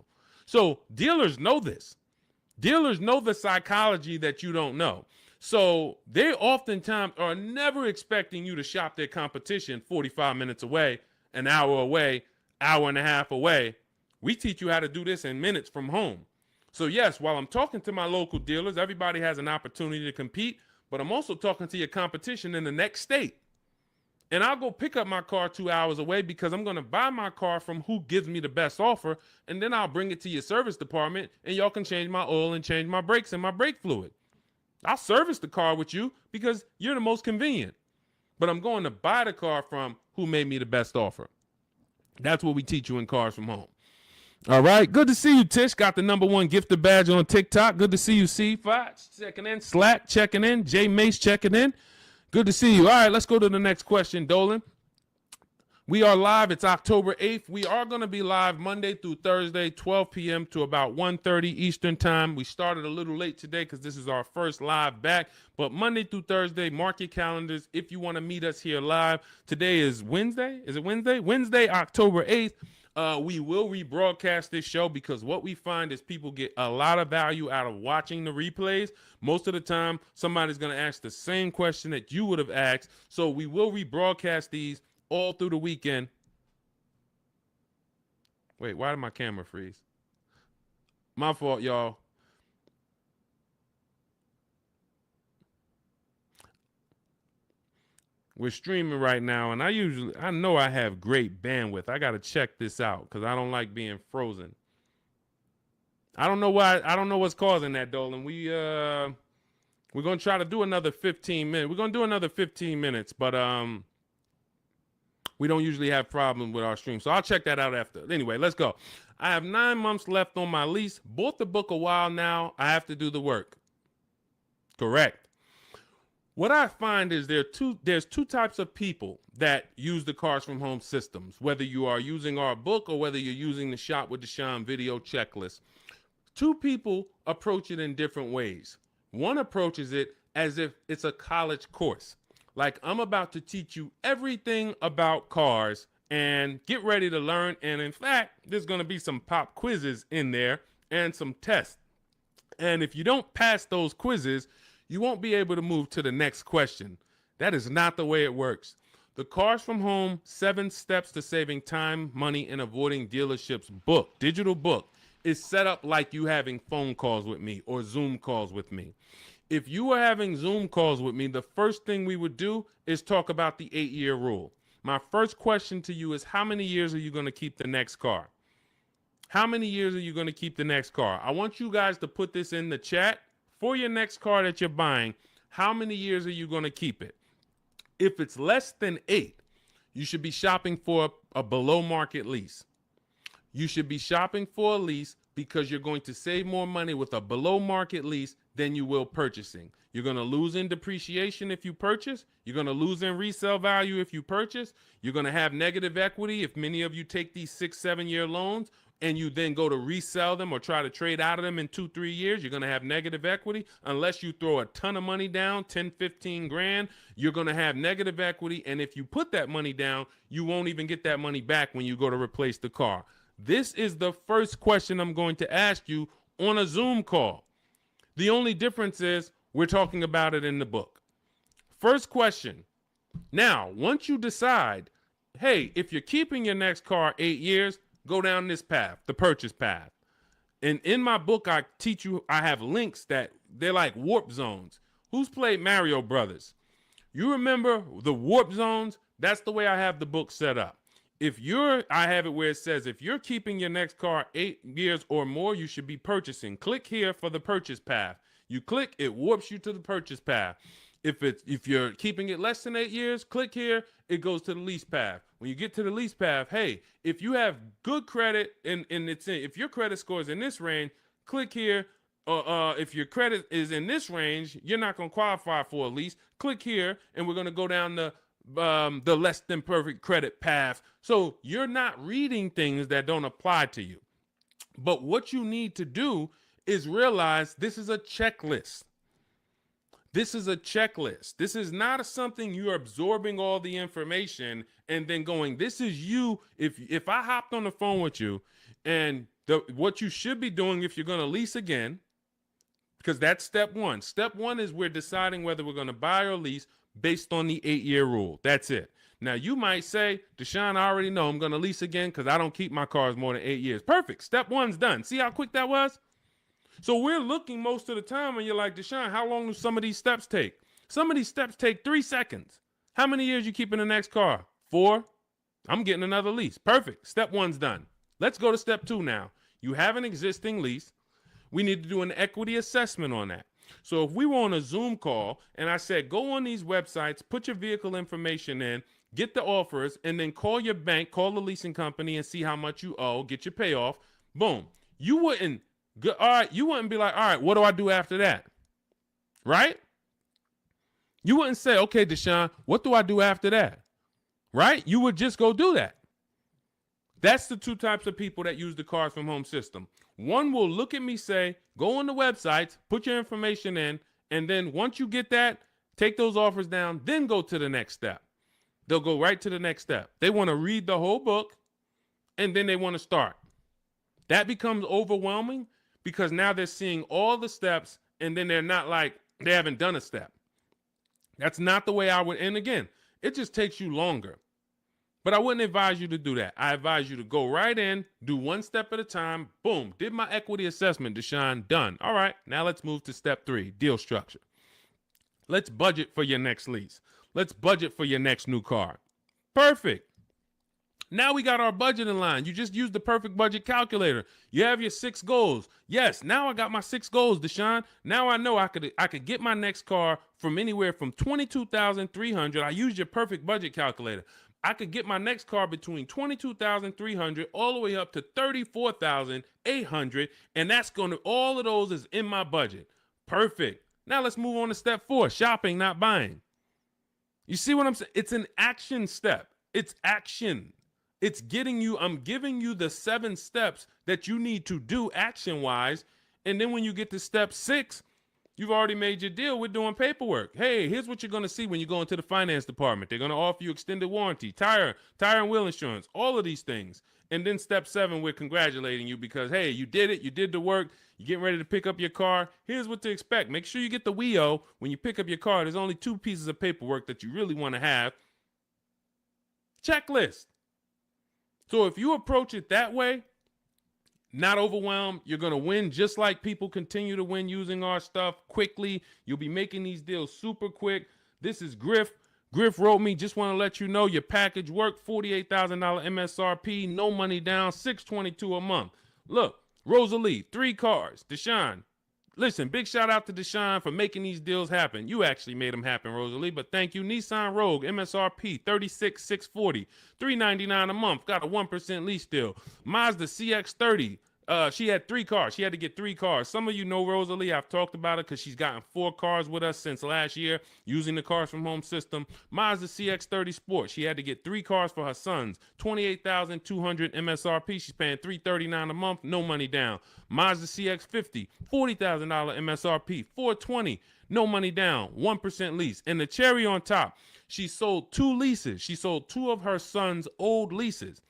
So dealers know this. Dealers know the psychology that you don't know. So they oftentimes are never expecting you to shop their competition 45 minutes away, an hour away, hour and a half away. We teach you how to do this in minutes from home. So yes, while I'm talking to my local dealers, everybody has an opportunity to compete, but I'm also talking to your competition in the next state. And I'll go pick up my car 2 hours away because I'm going to buy my car from who gives me the best offer, and then I'll bring it to your service department, and y'all can change my oil and change my brakes and my brake fluid. I'll service the car with you because you're the most convenient. But I'm going to buy the car from who made me the best offer. That's what we teach you in Cars from Home. All right. Good to see you, Tish. Got the #1 gifted badge on TikTok. Good to see you, C5 checking in. Slack checking in. J Mace checking in. Good to see you. All right, let's go to the next question, Dolan. We are live. It's October 8th. We are going to be live Monday through Thursday, 12 p.m. to about 1:30 Eastern time. We started a little late today because this is our first live back. But Monday through Thursday, mark your calendars if you want to meet us here live. Today is Wednesday. Is it Wednesday? Wednesday, October 8th. We will rebroadcast this show because what we find is people get a lot of value out of watching the replays. Most of the time, somebody's going to ask the same question that you would have asked. So we will rebroadcast these all through the weekend. Wait, why did my camera freeze? My fault, y'all. We're streaming right now, and I know I have great bandwidth. I got to check this out because I don't like being frozen. I don't know why. I don't know what's causing that, Dolan. We're going to try to do another 15 minutes. We're going to do another 15 minutes, but we don't usually have problems with our stream. So I'll check that out after. Anyway, let's go. I have 9 months left on my lease. Bought the book a while now. I have to do the work. Correct. What I find is there's two types of people that use the Cars from Home systems, whether you are using our book or whether you're using the Shop with Deshone video checklist. 2 people approach it in different ways. One approaches it as if it's a college course. Like, I'm about to teach you everything about cars and get ready to learn. And in fact, there's going to be some pop quizzes in there and some tests. And if you don't pass those quizzes, you won't be able to move to the next question. That is not the way it works. The Cars from Home 7 Steps to Saving Time, Money, and Avoiding Dealerships book, digital book, is set up like you having phone calls with me or Zoom calls with me. If you were having Zoom calls with me, the first thing we would do is talk about the 8-year rule. My first question to you is, how many years are you going to keep the next car? How many years are you going to keep the next car? I want you guys to put this in the chat. For your next car that you're buying, how many years are you going to keep it? If it's less than 8, you should be shopping for a below market lease. You should be shopping for a lease because you're going to save more money with a below market lease than you will purchasing. You're going to lose in depreciation if you purchase. You're going to lose in resale value if you purchase. You're going to have negative equity if many of you take these 6-7 year loans and you then go to resell them or try to trade out of them in 2-3 years. You're going to have negative equity. Unless you throw a ton of money down, 10, 15 grand, you're going to have negative equity. And if you put that money down, you won't even get that money back when you go to replace the car. This is the first question I'm going to ask you on a Zoom call. The only difference is we're talking about it in the book. First question. Now, once you decide, hey, if you're keeping your next car 8 years, go down this path, the purchase path. And in my book, I teach you, I have links that they're like warp zones. Who's played Mario Brothers? You remember the warp zones? That's the way I have the book set up. I have it where it says, if you're keeping your next car 8 years or more, you should be purchasing. Click here for the purchase path. You click, it warps you to the purchase path. If you're keeping it less than 8 years, click here, it goes to the lease path. When you get to the lease path, hey, if you have good credit if your credit score is in this range, click here. If your credit is in this range, you're not going to qualify for a lease. Click here, and we're going to go down the less than perfect credit path. So you're not reading things that don't apply to you. But what you need to do is realize this is a checklist. This is a checklist. This is not something you're absorbing all the information and then going, this is you. If I hopped on the phone with you and what you should be doing if you're going to lease again, because that's step one. Step one is we're deciding whether we're going to buy or lease based on the 8-year rule. That's it. Now, you might say, Deshone, I already know I'm going to lease again because I don't keep my cars more than 8 years. Perfect. Step one's done. See how quick that was? So we're looking most of the time and you're like, Deshone, how long do some of these steps take? Some of these steps take 3 seconds. How many years you keep in the next car? 4? I'm getting another lease. Perfect. Step one's done. Let's go to step 2 now. You have an existing lease. We need to do an equity assessment on that. So if we were on a Zoom call and I said, go on these websites, put your vehicle information in, get the offers, and then call your bank, call the leasing company and see how much you owe, get your payoff. Boom. You wouldn't be like, all right, what do I do after that? Right? You wouldn't say, okay, Deshone, what do I do after that? Right? You would just go do that. That's the 2 types of people that use the Cars from Home system. One will look at me, say, go on the websites, put your information in, and then once you get that, take those offers down, then go to the next step. They'll go right to the next step. They want to read the whole book, and then they want to start. That becomes overwhelming because now they're seeing all the steps, and then they're not like, they haven't done a step. That's not the way I would, and again, it just takes you longer. But I wouldn't advise you to do that. I advise you to go right in, do 1 step at a time. Boom, did my equity assessment, Deshone, done. All right, now let's move to step 3, deal structure. Let's budget for your next lease. Let's budget for your next new car. Perfect. Now we got our budget in line. You just used the perfect budget calculator. You have your 6 goals. Yes, now I got my 6 goals, Deshone. Now I know I could get my next car from anywhere from $22,300. I used your perfect budget calculator. I could get my next car between $22,300 all the way up to $34,800, and that's going to, all of those is in my budget. Perfect. Now let's move on to step 4, shopping, not buying. You see what I'm saying? It's an action step. It's action. It's getting you, I'm giving you the 7 steps that you need to do action-wise, and then when you get to step 6, you've already made your deal. We're doing paperwork. Hey, here's what you're going to see when you go into the finance department. They're going to offer you extended warranty, tire and wheel insurance, all of these things. And then step 7, we're congratulating you because, hey, you did it. You did the work. You're getting ready to pick up your car. Here's what to expect. Make sure you get the WIO when you pick up your car. There's only 2 pieces of paperwork that you really want to have. Checklist. So if you approach it that way, not overwhelmed, you're going to win just like people continue to win using our stuff quickly. You'll be making these deals super quick. This is Griff. Griff wrote me, just want to let you know your package worked, $48,000 MSRP, no money down, $622 a month. Look, Rosalie, 3 cars. Deshone, listen, big shout out to Deshone for making these deals happen. You actually made them happen, Rosalie, but thank you. Nissan Rogue, MSRP, $36,640, $399 a month, got a 1% lease deal. Mazda CX-30, she had 3 cars. She had to get 3 cars. Some of you know Rosalie. I've talked about it because she's gotten 4 cars with us since last year using the Cars from Home system. Mazda CX-30 Sport. She had to get 3 cars for her sons. $28,200 MSRP. She's paying $339 a month. No money down. Mazda CX-50. $40,000 MSRP. $420. No money down. 1% lease. And the cherry on top, she sold 2 leases. She sold 2 of her sons' old leases.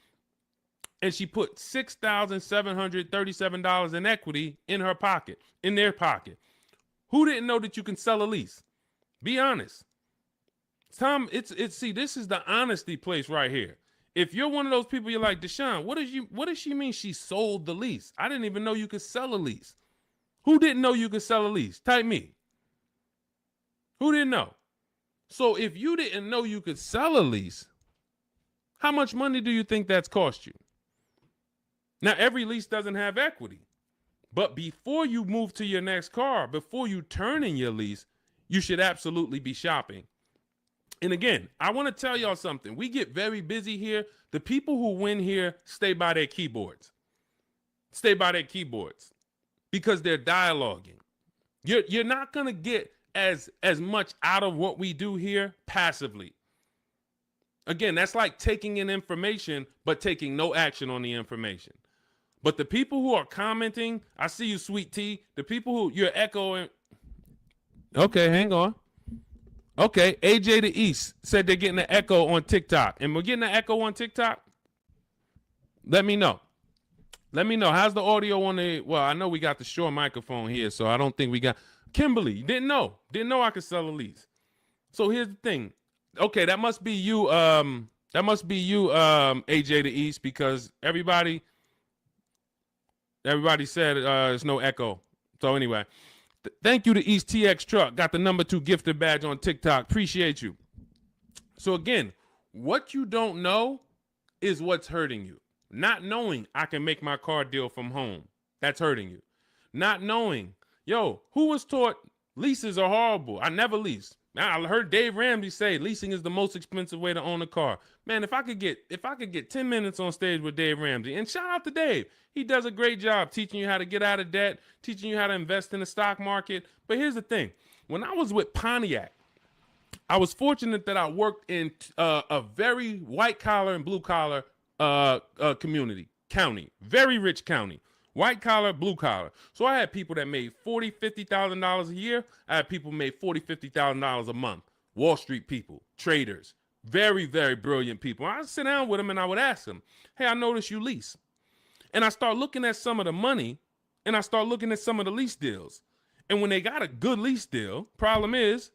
And she put $6,737 in equity in her pocket, in their pocket. Who didn't know that you can sell a lease? Be honest. Tom, see, this is the honesty place right here. If you're one of those people, you're like, Deshone, what does she mean she sold the lease? I didn't even know you could sell a lease. Who didn't know you could sell a lease? Type me. Who didn't know? So if you didn't know you could sell a lease, how much money do you think that's cost you? Now, every lease doesn't have equity. But before you move to your next car, before you turn in your lease, you should absolutely be shopping. And again, I want to tell y'all something. We get very busy here. The people who win here stay by their keyboards. Stay by their keyboards because they're dialoguing. You're not going to get as much out of what we do here passively. Again, that's like taking in information, but taking no action on the information. But the people who are commenting, I see you, Sweet Tea. The people who you're echoing. Okay, hang on. Okay, AJ the East said they're getting an echo on TikTok. And we're getting an echo on TikTok? Let me know. Let me know. How's the audio on the, well, I know we got the Shure microphone here, so I don't think we got, Kimberly, didn't know I could sell a lease. So here's the thing. Okay, that must be you, AJ the East, because everybody said there's no echo. So anyway, thank you to East TX Truck. Got the #2 gifted badge on TikTok. Appreciate you. So again, what you don't know is what's hurting you. Not knowing I can make my car deal from home. That's hurting you. Not knowing, who was taught leases are horrible? I never leased. Now, I heard Dave Ramsey say leasing is the most expensive way to own a car. Man, if I could get 10 minutes on stage with Dave Ramsey, and shout out to Dave. He does a great job teaching you how to get out of debt, teaching you how to invest in the stock market. But here's the thing. When I was with Pontiac, I was fortunate that I worked in a very white collar and blue collar county, very rich county. White collar, blue collar. So I had people that made $40,000, $50,000 a year. I had people who made $40,000, $50,000 a month. Wall Street people, traders, very, very brilliant people. I'd sit down with them and I would ask them, hey, I noticed you lease. And I start looking at some of the money and I start looking at some of the lease deals. And when they got a good lease deal, problem is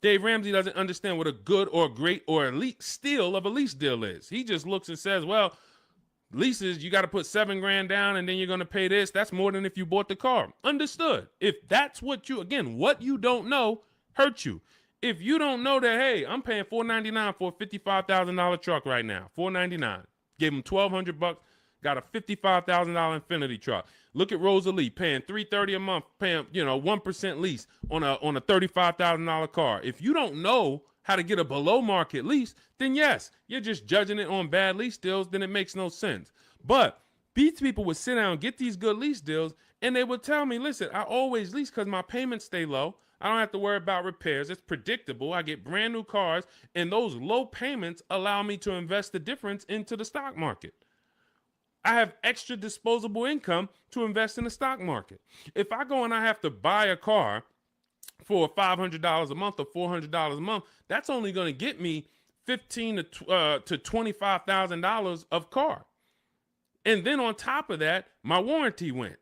Dave Ramsey doesn't understand what a good or great or elite steal of a lease deal is. He just looks and says, well, leases, you got to put $7,000 down and then you're going to pay this. That's more than if you bought the car. Understood. If that's what you don't know hurts you. If you don't know that, hey, I'm paying $499 for a $55,000 truck right now, $499. Gave him $1,200, got a $55,000 Infinity truck. Look at Rosalie paying $330 a month, paying 1% lease on a $35,000 car. If you don't know how to get a below market lease, then yes, you're just judging it on bad lease deals, then it makes no sense. But these people would sit down, get these good lease deals, and they would tell me, listen, I always lease because my payments stay low. I don't have to worry about repairs. It's predictable. I get brand new cars, and those low payments allow me to invest the difference into the stock market. I have extra disposable income to invest in the stock market. If I go and I have to buy a car for $500 a month or $400 a month, that's only going to get me $15,000 to $25,000 of car. And then on top of that, my warranty went.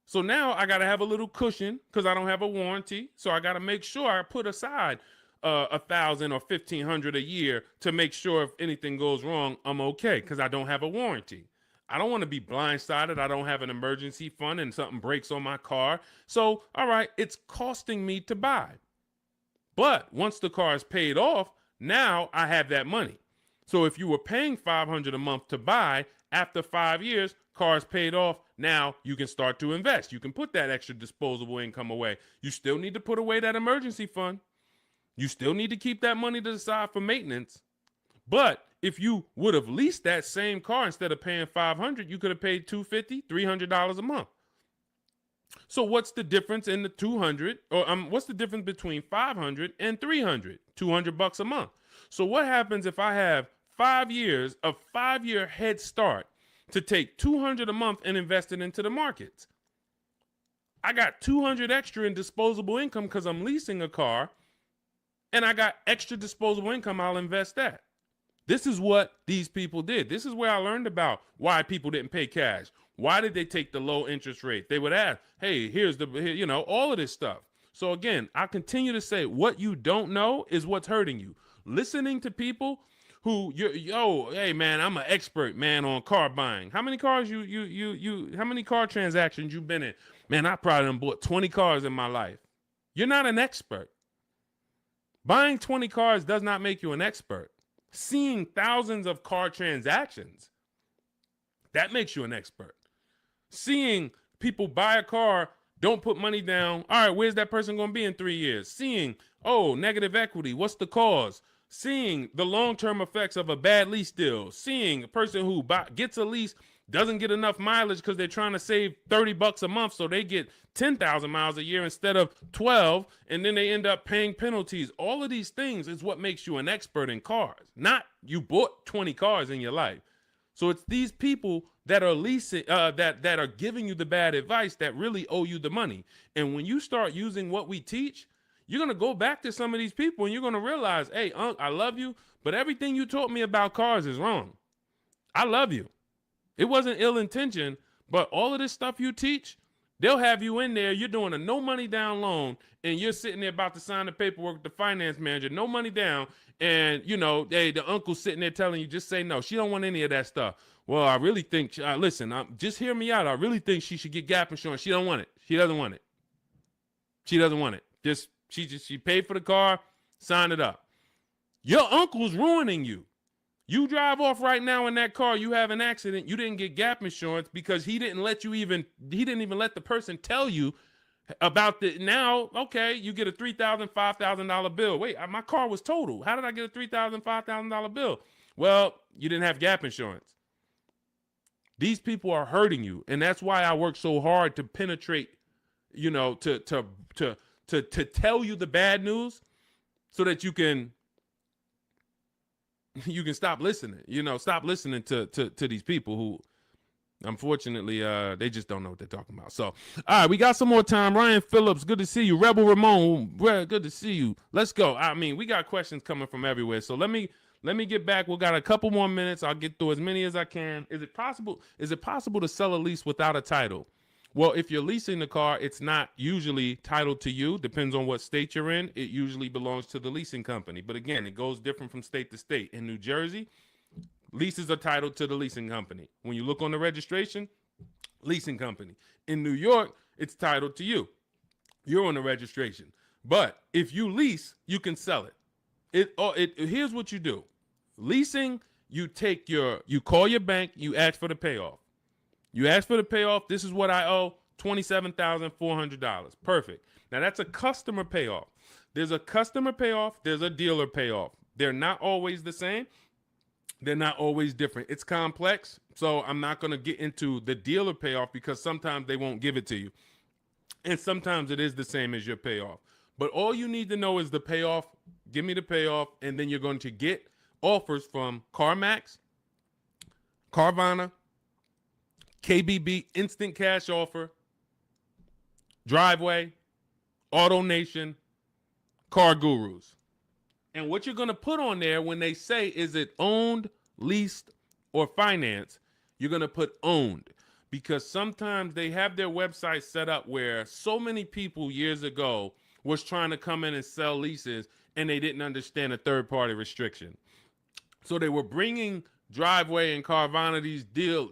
So now I got to have a little cushion because I don't have a warranty. So I got to make sure I put aside $1,000 or $1,500 a year to make sure if anything goes wrong, I'm okay because I don't have a warranty. I don't want to be blindsided. I don't have an emergency fund and something breaks on my car. So, all right, it's costing me to buy. But once the car is paid off, now I have that money. So if you were paying $500 a month to buy, after 5 years, car is paid off. Now you can start to invest. You can put that extra disposable income away. You still need to put away that emergency fund. You still need to keep that money to the side for maintenance. But if you would have leased that same car instead of paying $500, you could have paid $250, $300 a month. So what's the difference in the 200 or what's the difference between 500 and 300? $200 a month. So what happens if I have 5 years, a 5-year head start to take $200 a month and invest it into the markets? I got $200 extra in disposable income because I'm leasing a car, and I got extra disposable income. I'll invest that. This is what these people did. This is where I learned about why people didn't pay cash. Why did they take the low interest rate? They would ask, hey, here's all of this stuff. So again, I continue to say what you don't know is what's hurting you. listening to people who hey man, I'm an expert, man, on car buying. How many cars how many car transactions you been in? Man, I probably done bought 20 cars in my life. You're not an expert. Buying 20 cars does not make you an expert. Seeing thousands of car transactions, that makes you an expert. Seeing people buy a car, don't put money down. All right, where's that person going to be in 3 years? Seeing, negative equity. What's the cause? Seeing the long-term effects of a bad lease deal. Seeing a person who gets a lease, doesn't get enough mileage because they're trying to save $30 a month, so they get 10,000 miles a year instead of 12, and then they end up paying penalties. All of these things is what makes you an expert in cars, not you bought 20 cars in your life. So it's these people that are leasing, that are giving you the bad advice that really owe you the money. And when you start using what we teach, you're going to go back to some of these people and you're going to realize, hey, Unc, I love you, but everything you taught me about cars is wrong. I love you. It wasn't ill intention, but all of this stuff you teach, they'll have you in there. You're doing a no money down loan and you're sitting there about to sign the paperwork with the finance manager, no money down. And, the uncle's sitting there telling you, just say no. She don't want any of that stuff. Well, I really think, listen, just hear me out. I really think she should get gap insurance. She don't want it. She doesn't want it. She doesn't want it. She paid for the car, sign it up. Your uncle's ruining you. You drive off right now in that car, you have an accident, you didn't get gap insurance because he didn't even let the person tell you about now, okay, you get a $3,000, $5,000 bill. Wait, my car was totaled. How did I get a $3,000, $5,000 bill? Well, you didn't have gap insurance. These people are hurting you, and that's why I work so hard to penetrate, to tell you the bad news so that you can stop listening, stop listening to these people who, unfortunately, they just don't know what they're talking about. So, all right, we got some more time. Ryan Phillips, good to see you. Rebel Ramon, good to see you. Let's go. I mean, we got questions coming from everywhere. So let me get back. We got a couple more minutes. I'll get through as many as I can. Is it possible to sell a lease without a title? Well, if you're leasing the car, it's not usually titled to you. Depends on what state you're in. It usually belongs to the leasing company. But again, it goes different from state to state. In New Jersey, leases are titled to the leasing company. When you look on the registration, leasing company. In New York, it's titled to you. You're on the registration. But if you lease, you can sell it. Here's what you do. Leasing, you call your bank, you ask for the payoff. You ask for the payoff. This is what I owe, $27,400. Perfect. Now, that's a customer payoff. There's a customer payoff. There's a dealer payoff. They're not always the same. They're not always different. It's complex, so I'm not going to get into the dealer payoff because sometimes they won't give it to you. And sometimes it is the same as your payoff. But all you need to know is the payoff. Give me the payoff, and then you're going to get offers from CarMax, Carvana, KBB, Instant Cash Offer, Driveway, Auto Nation, Car Gurus. And what you're going to put on there when they say, is it owned, leased, or financed, you're going to put owned. Because sometimes they have their website set up where so many people years ago was trying to come in and sell leases and they didn't understand a third-party restriction. So they were bringing Driveway and Carvana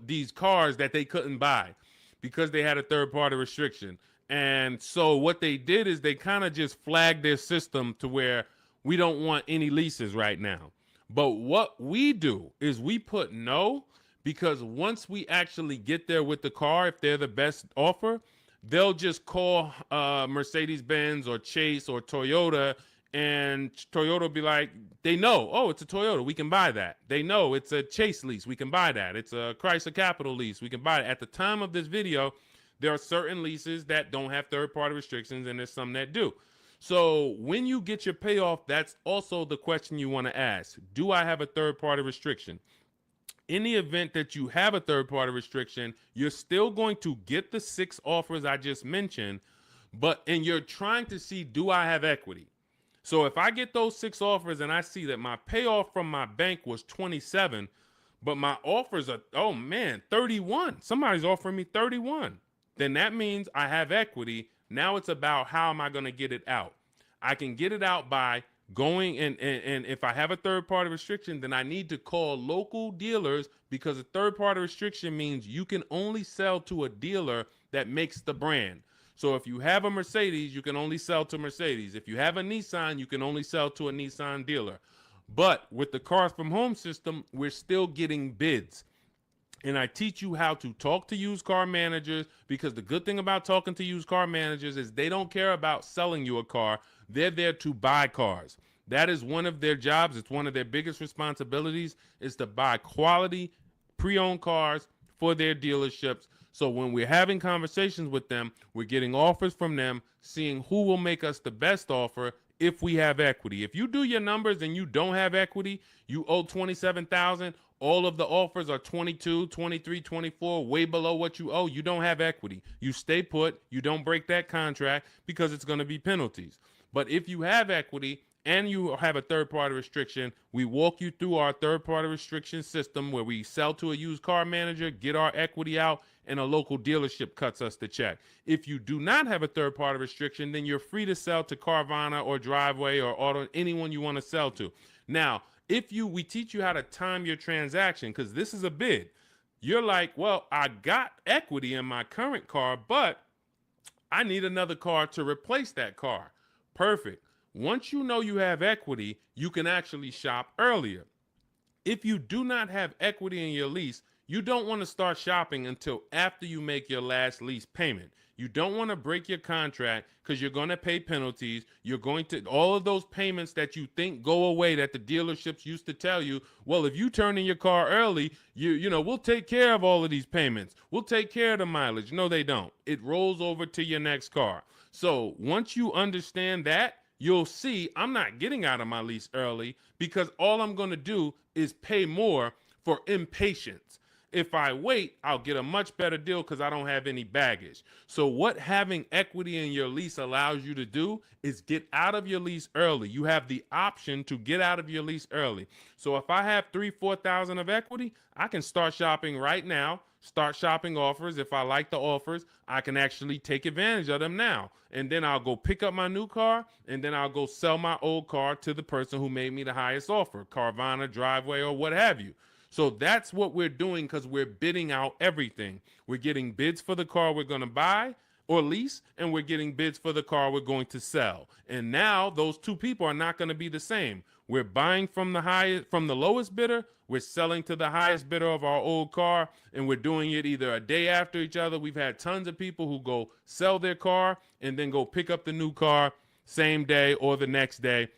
these cars that they couldn't buy because they had a third-party restriction. And so what they did is they kind of just flagged their system to where we don't want any leases right now. But what we do is we put no, because once we actually get there with the car, if they're the best offer, they'll just call Mercedes-Benz or Chase or Toyota, and Toyota will be like, they know, oh, it's a Toyota, we can buy that. They know it's a Chase lease, we can buy that. It's a Chrysler Capital lease, we can buy it. At the time of this video, there are certain leases that don't have third-party restrictions, and there's some that do. So when you get your payoff, that's also the question you want to ask. Do I have a third-party restriction? In the event that you have a third-party restriction, you're still going to get the 6 offers I just mentioned, and you're trying to see, do I have equity? So if I get those 6 offers and I see that my payoff from my bank was 27, but my offers are, 31. Somebody's offering me 31. Then that means I have equity. Now it's about how am I going to get it out? I can get it out by going and if I have a third party restriction, then I need to call local dealers, because a third party restriction means you can only sell to a dealer that makes the brand. So if you have a Mercedes, you can only sell to Mercedes. If you have a Nissan, you can only sell to a Nissan dealer. But with the Cars from Home system, we're still getting bids. And I teach you how to talk to used car managers, because the good thing about talking to used car managers is they don't care about selling you a car. They're there to buy cars. That is one of their jobs. It's one of their biggest responsibilities, is to buy quality pre-owned cars for their dealerships. So when we're having conversations with them, we're getting offers from them, seeing who will make us the best offer if we have equity. If you do your numbers and you don't have equity, you owe 27,000, all of the offers are 22, 23, 24, way below what you owe. You don't have equity. You stay put. You don't break that contract, because it's going to be penalties. But if you have equity and you have a third-party restriction, we walk you through our third-party restriction system, where we sell to a used car manager, get our equity out, and a local dealership cuts us the check. If you do not have a third-party restriction, then you're free to sell to Carvana or Driveway or Auto, anyone you want to sell to. Now, we teach you how to time your transaction, because this is a bid. You're like, well, I got equity in my current car, but I need another car to replace that car. Perfect. Once you know you have equity, you can actually shop earlier. If you do not have equity in your lease, you don't want to start shopping until after you make your last lease payment. You don't want to break your contract, because you're going to pay penalties. You're going to, all of those payments that you think go away, that the dealerships used to tell you, well, if you turn in your car early, we'll take care of all of these payments. We'll take care of the mileage. No, they don't. It rolls over to your next car. So once you understand that, you'll see I'm not getting out of my lease early, because all I'm going to do is pay more for impatience. If I wait, I'll get a much better deal, because I don't have any baggage. So what having equity in your lease allows you to do is get out of your lease early. You have the option to get out of your lease early. So if I have 3,000-4,000 of equity, I can start shopping right now, start shopping offers. If I like the offers, I can actually take advantage of them now. And then I'll go pick up my new car, and then I'll go sell my old car to the person who made me the highest offer, Carvana, Driveway, or what have you. So that's what we're doing, because we're bidding out everything. We're getting bids for the car we're going to buy or lease, and we're getting bids for the car we're going to sell. And now those two people are not going to be the same. We're buying from the lowest bidder, we're selling to the highest bidder of our old car, and we're doing it either a day after each other. We've had tons of people who go sell their car and then go pick up the new car same day or the next day,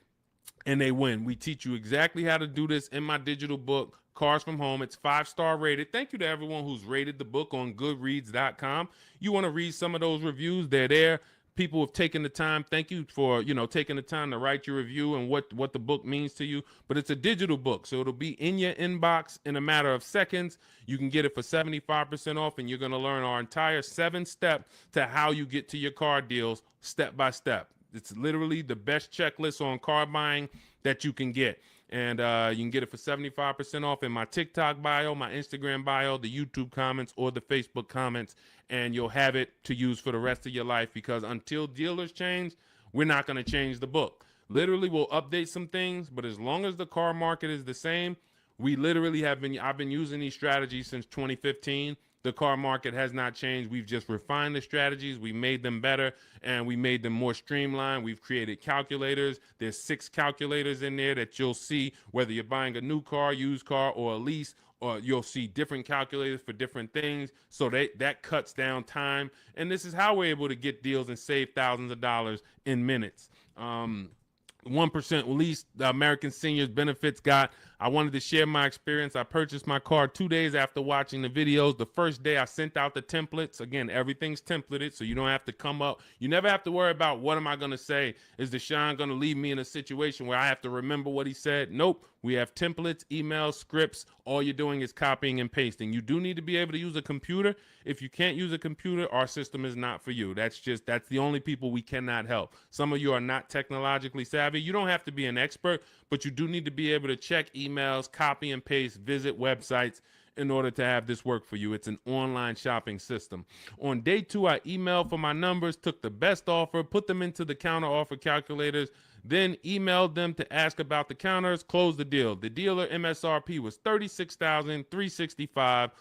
and they win. We teach you exactly how to do this in my digital book, Cars from Home. It's 5-star rated. Thank you to everyone who's rated the book on goodreads.com. You want to read some of those reviews, they're there. People have taken the time. Thank you for, taking the time to write your review and what the book means to you. But it's a digital book, so it'll be in your inbox in a matter of seconds. You can get it for 75% off, and you're going to learn our entire 7-step to how you get to your car deals step by step. It's literally the best checklist on car buying that you can get. And you can get it for 75% off in my TikTok bio, my Instagram bio, the YouTube comments, or the Facebook comments. And you'll have it to use for the rest of your life, because until dealers change, we're not going to change the book. Literally, we'll update some things, but as long as the car market is the same, we literally I've been using these strategies since 2015. The car market has not changed. We've just refined the strategies. We made them better, and we made them more streamlined. We've created calculators. There's 6 calculators in there that you'll see whether you're buying a new car, used car, or a lease, or you'll see different calculators for different things. So that cuts down time. And this is how we're able to get deals and save thousands of dollars in minutes. 1% lease, the American Seniors Benefits Guide. I wanted to share my experience. I purchased my car 2 days after watching the videos. The first day I sent out the templates. Again, everything's templated, so you don't have to come up. You never have to worry about what am I going to say. Is Deshone going to leave me in a situation where I have to remember what he said? Nope. We have templates, emails, scripts. All you're doing is copying and pasting. You do need to be able to use a computer. If you can't use a computer, our system is not for you. That's the only people we cannot help. Some of you are not technologically savvy. You don't have to be an expert, but you do need to be able to check emails, copy and paste, visit websites in order to have this work for you. It's an online shopping system. On day 2, I emailed for my numbers, took the best offer, put them into the counter offer calculators. then emailed them to ask about the counters, closed the deal. The dealer MSRP was $36,365.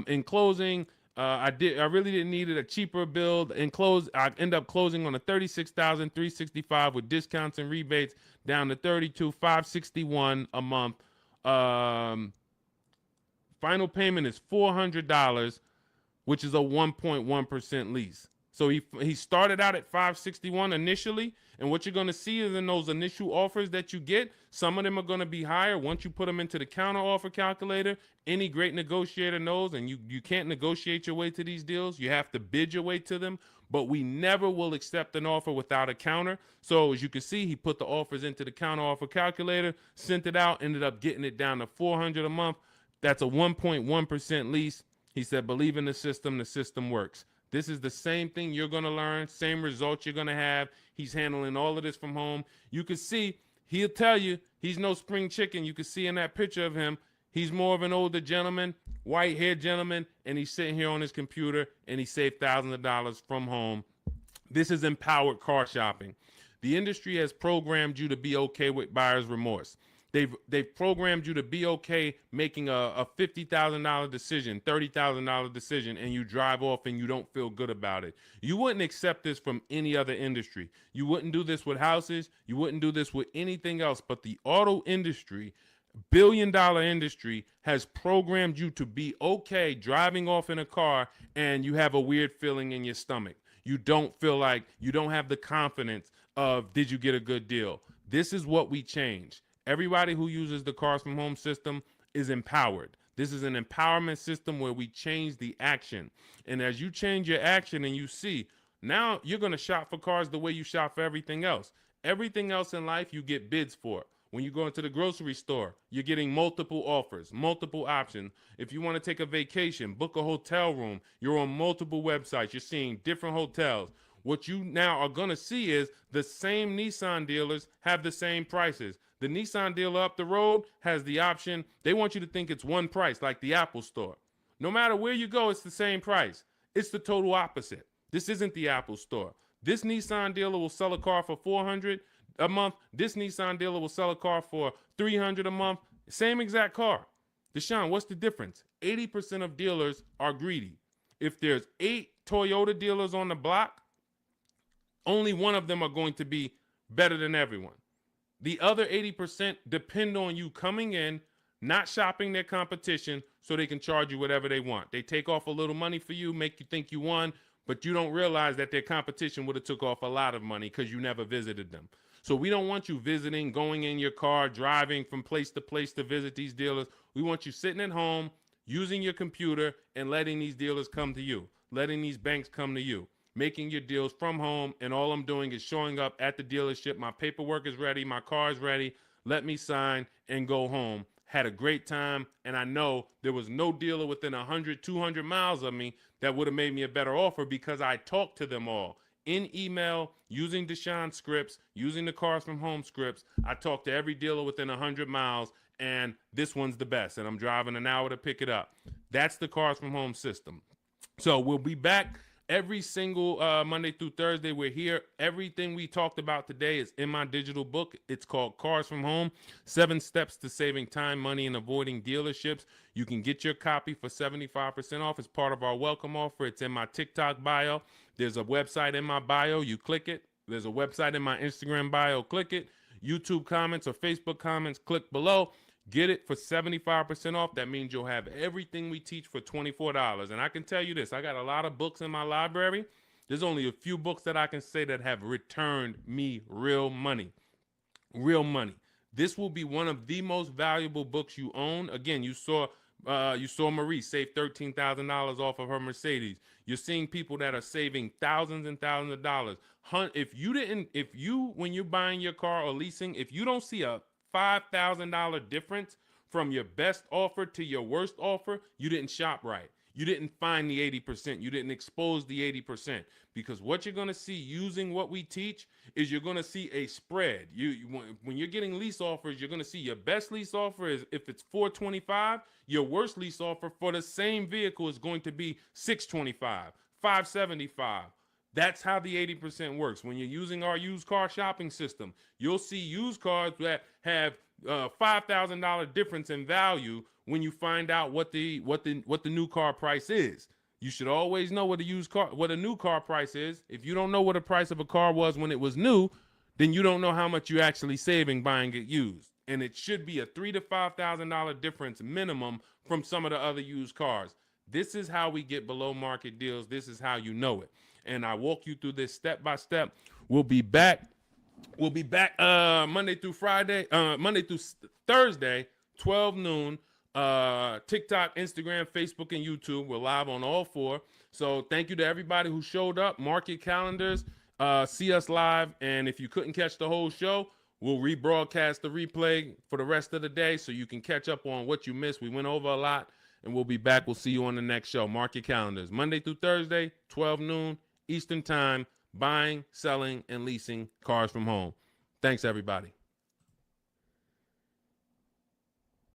In closing, I really didn't need it, a cheaper build. In close, I end up closing on a $36,365 with discounts and rebates down to $32,561 a month. Final payment is $400, which is a 1.1% lease. So he started out at 561 initially, and what you're going to see is in those initial offers that you get, some of them are going to be higher once you put them into the counter offer calculator. Any great negotiator knows, and you can't negotiate your way to these deals. You have to bid your way to them, but we never will accept an offer without a counter. So as you can see, he put the offers into the counter offer calculator, sent it out, ended up getting it down to $400 a month. That's a 1.1% lease. He said, believe in the system works. This is the same thing you're going to learn, same results you're going to have. He's handling all of this from home. You can see, he'll tell you, he's no spring chicken. You can see in that picture of him, he's more of an older gentleman, white-haired gentleman, and he's sitting here on his computer, and he saved thousands of dollars from home. This is empowered car shopping. The industry has programmed you to be okay with buyer's remorse. They've programmed you to be okay making a $50,000 decision, $30,000 decision, and you drive off and you don't feel good about it. You wouldn't accept this from any other industry. You wouldn't do this with houses. You wouldn't do this with anything else. But the auto industry, billion-dollar industry, has programmed you to be okay driving off in a car and you have a weird feeling in your stomach. You don't feel like, you don't have the confidence of, did you get a good deal? This is what we change. Everybody who uses the Cars from Home system is empowered. This is an empowerment system where we change the action. And as you change your action and you see, now you're going to shop for cars the way you shop for everything else. Everything else in life you get bids for. When you go into the grocery store, you're getting multiple offers, multiple options. If you want to take a vacation, book a hotel room, you're on multiple websites. You're seeing different hotels. What you now are going to see is the same Nissan dealers have the same prices. The Nissan dealer up the road has the option. They want you to think it's one price, like the Apple store. No matter where you go, it's the same price. It's the total opposite. This isn't the Apple store. This Nissan dealer will sell a car for $400 a month. This Nissan dealer will sell a car for $300 a month. Same exact car. Deshone, what's the difference? 80% of dealers are greedy. If there's 8 Toyota dealers on the block, only one of them are going to be better than everyone. The other 80% depend on you coming in, not shopping their competition so they can charge you whatever they want. They take off a little money for you, make you think you won, but you don't realize that their competition would have took off a lot of money because you never visited them. So we don't want you visiting, going in your car, driving from place to visit these dealers. We want you sitting at home, using your computer, and letting these dealers come to you, letting these banks come to you, making your deals from home, and all I'm doing is showing up at the dealership. My paperwork is ready. My car is ready. Let me sign and go home. Had a great time, and I know there was no dealer within 100, 200 miles of me that would have made me a better offer because I talked to them all. In email, using Deshone scripts, using the Cars from Home scripts, I talked to every dealer within 100 miles, and this one's the best, and I'm driving an hour to pick it up. That's the Cars from Home system. So we'll be back every single Monday through Thursday. We're here. Everything we talked about today is in my digital book. It's called Cars from Home, 7 Steps to Saving Time, Money, and Avoiding Dealerships. You can get your copy for 75% off as part of our welcome offer. It's in my TikTok bio. There's a website in my bio. You click it. There's a website in my Instagram bio. Click it. YouTube comments or Facebook comments, click below. Get it for 75% off. That means you'll have everything we teach for $24. And I can tell you this, I got a lot of books in my library. There's only a few books that I can say that have returned me real money. Real money. This will be one of the most valuable books you own. Again, you saw Marie save $13,000 off of her Mercedes. You're seeing people that are saving thousands and thousands of dollars. When you're buying your car or leasing, if you don't see a $5,000 difference from your best offer to your worst offer, you didn't shop right. You didn't find the 80%. You didn't expose the 80%. Because what you're going to see using what we teach is you're going to see a spread. When you're getting lease offers, you're going to see your best lease offer is if it's $425, your worst lease offer for the same vehicle is going to be $625, $575. That's how the 80% works. When you're using our used car shopping system, you'll see used cars that have $5,000 difference in value when you find out what the new car price is. You should always know what a new car price is. If you don't know what the price of a car was when it was new, then you don't know how much you're actually saving buying it used. And it should be a $3,000 to $5,000 difference minimum from some of the other used cars. This is how we get below market deals. This is how you know it. And I walk you through this step by step. We'll be back. Monday through Friday, Monday through Thursday, 12 noon. TikTok, Instagram, Facebook, and YouTube. We're live on all four. So thank you to everybody who showed up. Mark your calendars. See us live. And if you couldn't catch the whole show, we'll rebroadcast the replay for the rest of the day so you can catch up on what you missed. We went over a lot, and we'll be back. We'll see you on the next show. Mark your calendars. Monday through Thursday, 12 noon Eastern Time, buying, selling, and leasing cars from home. Thanks, everybody.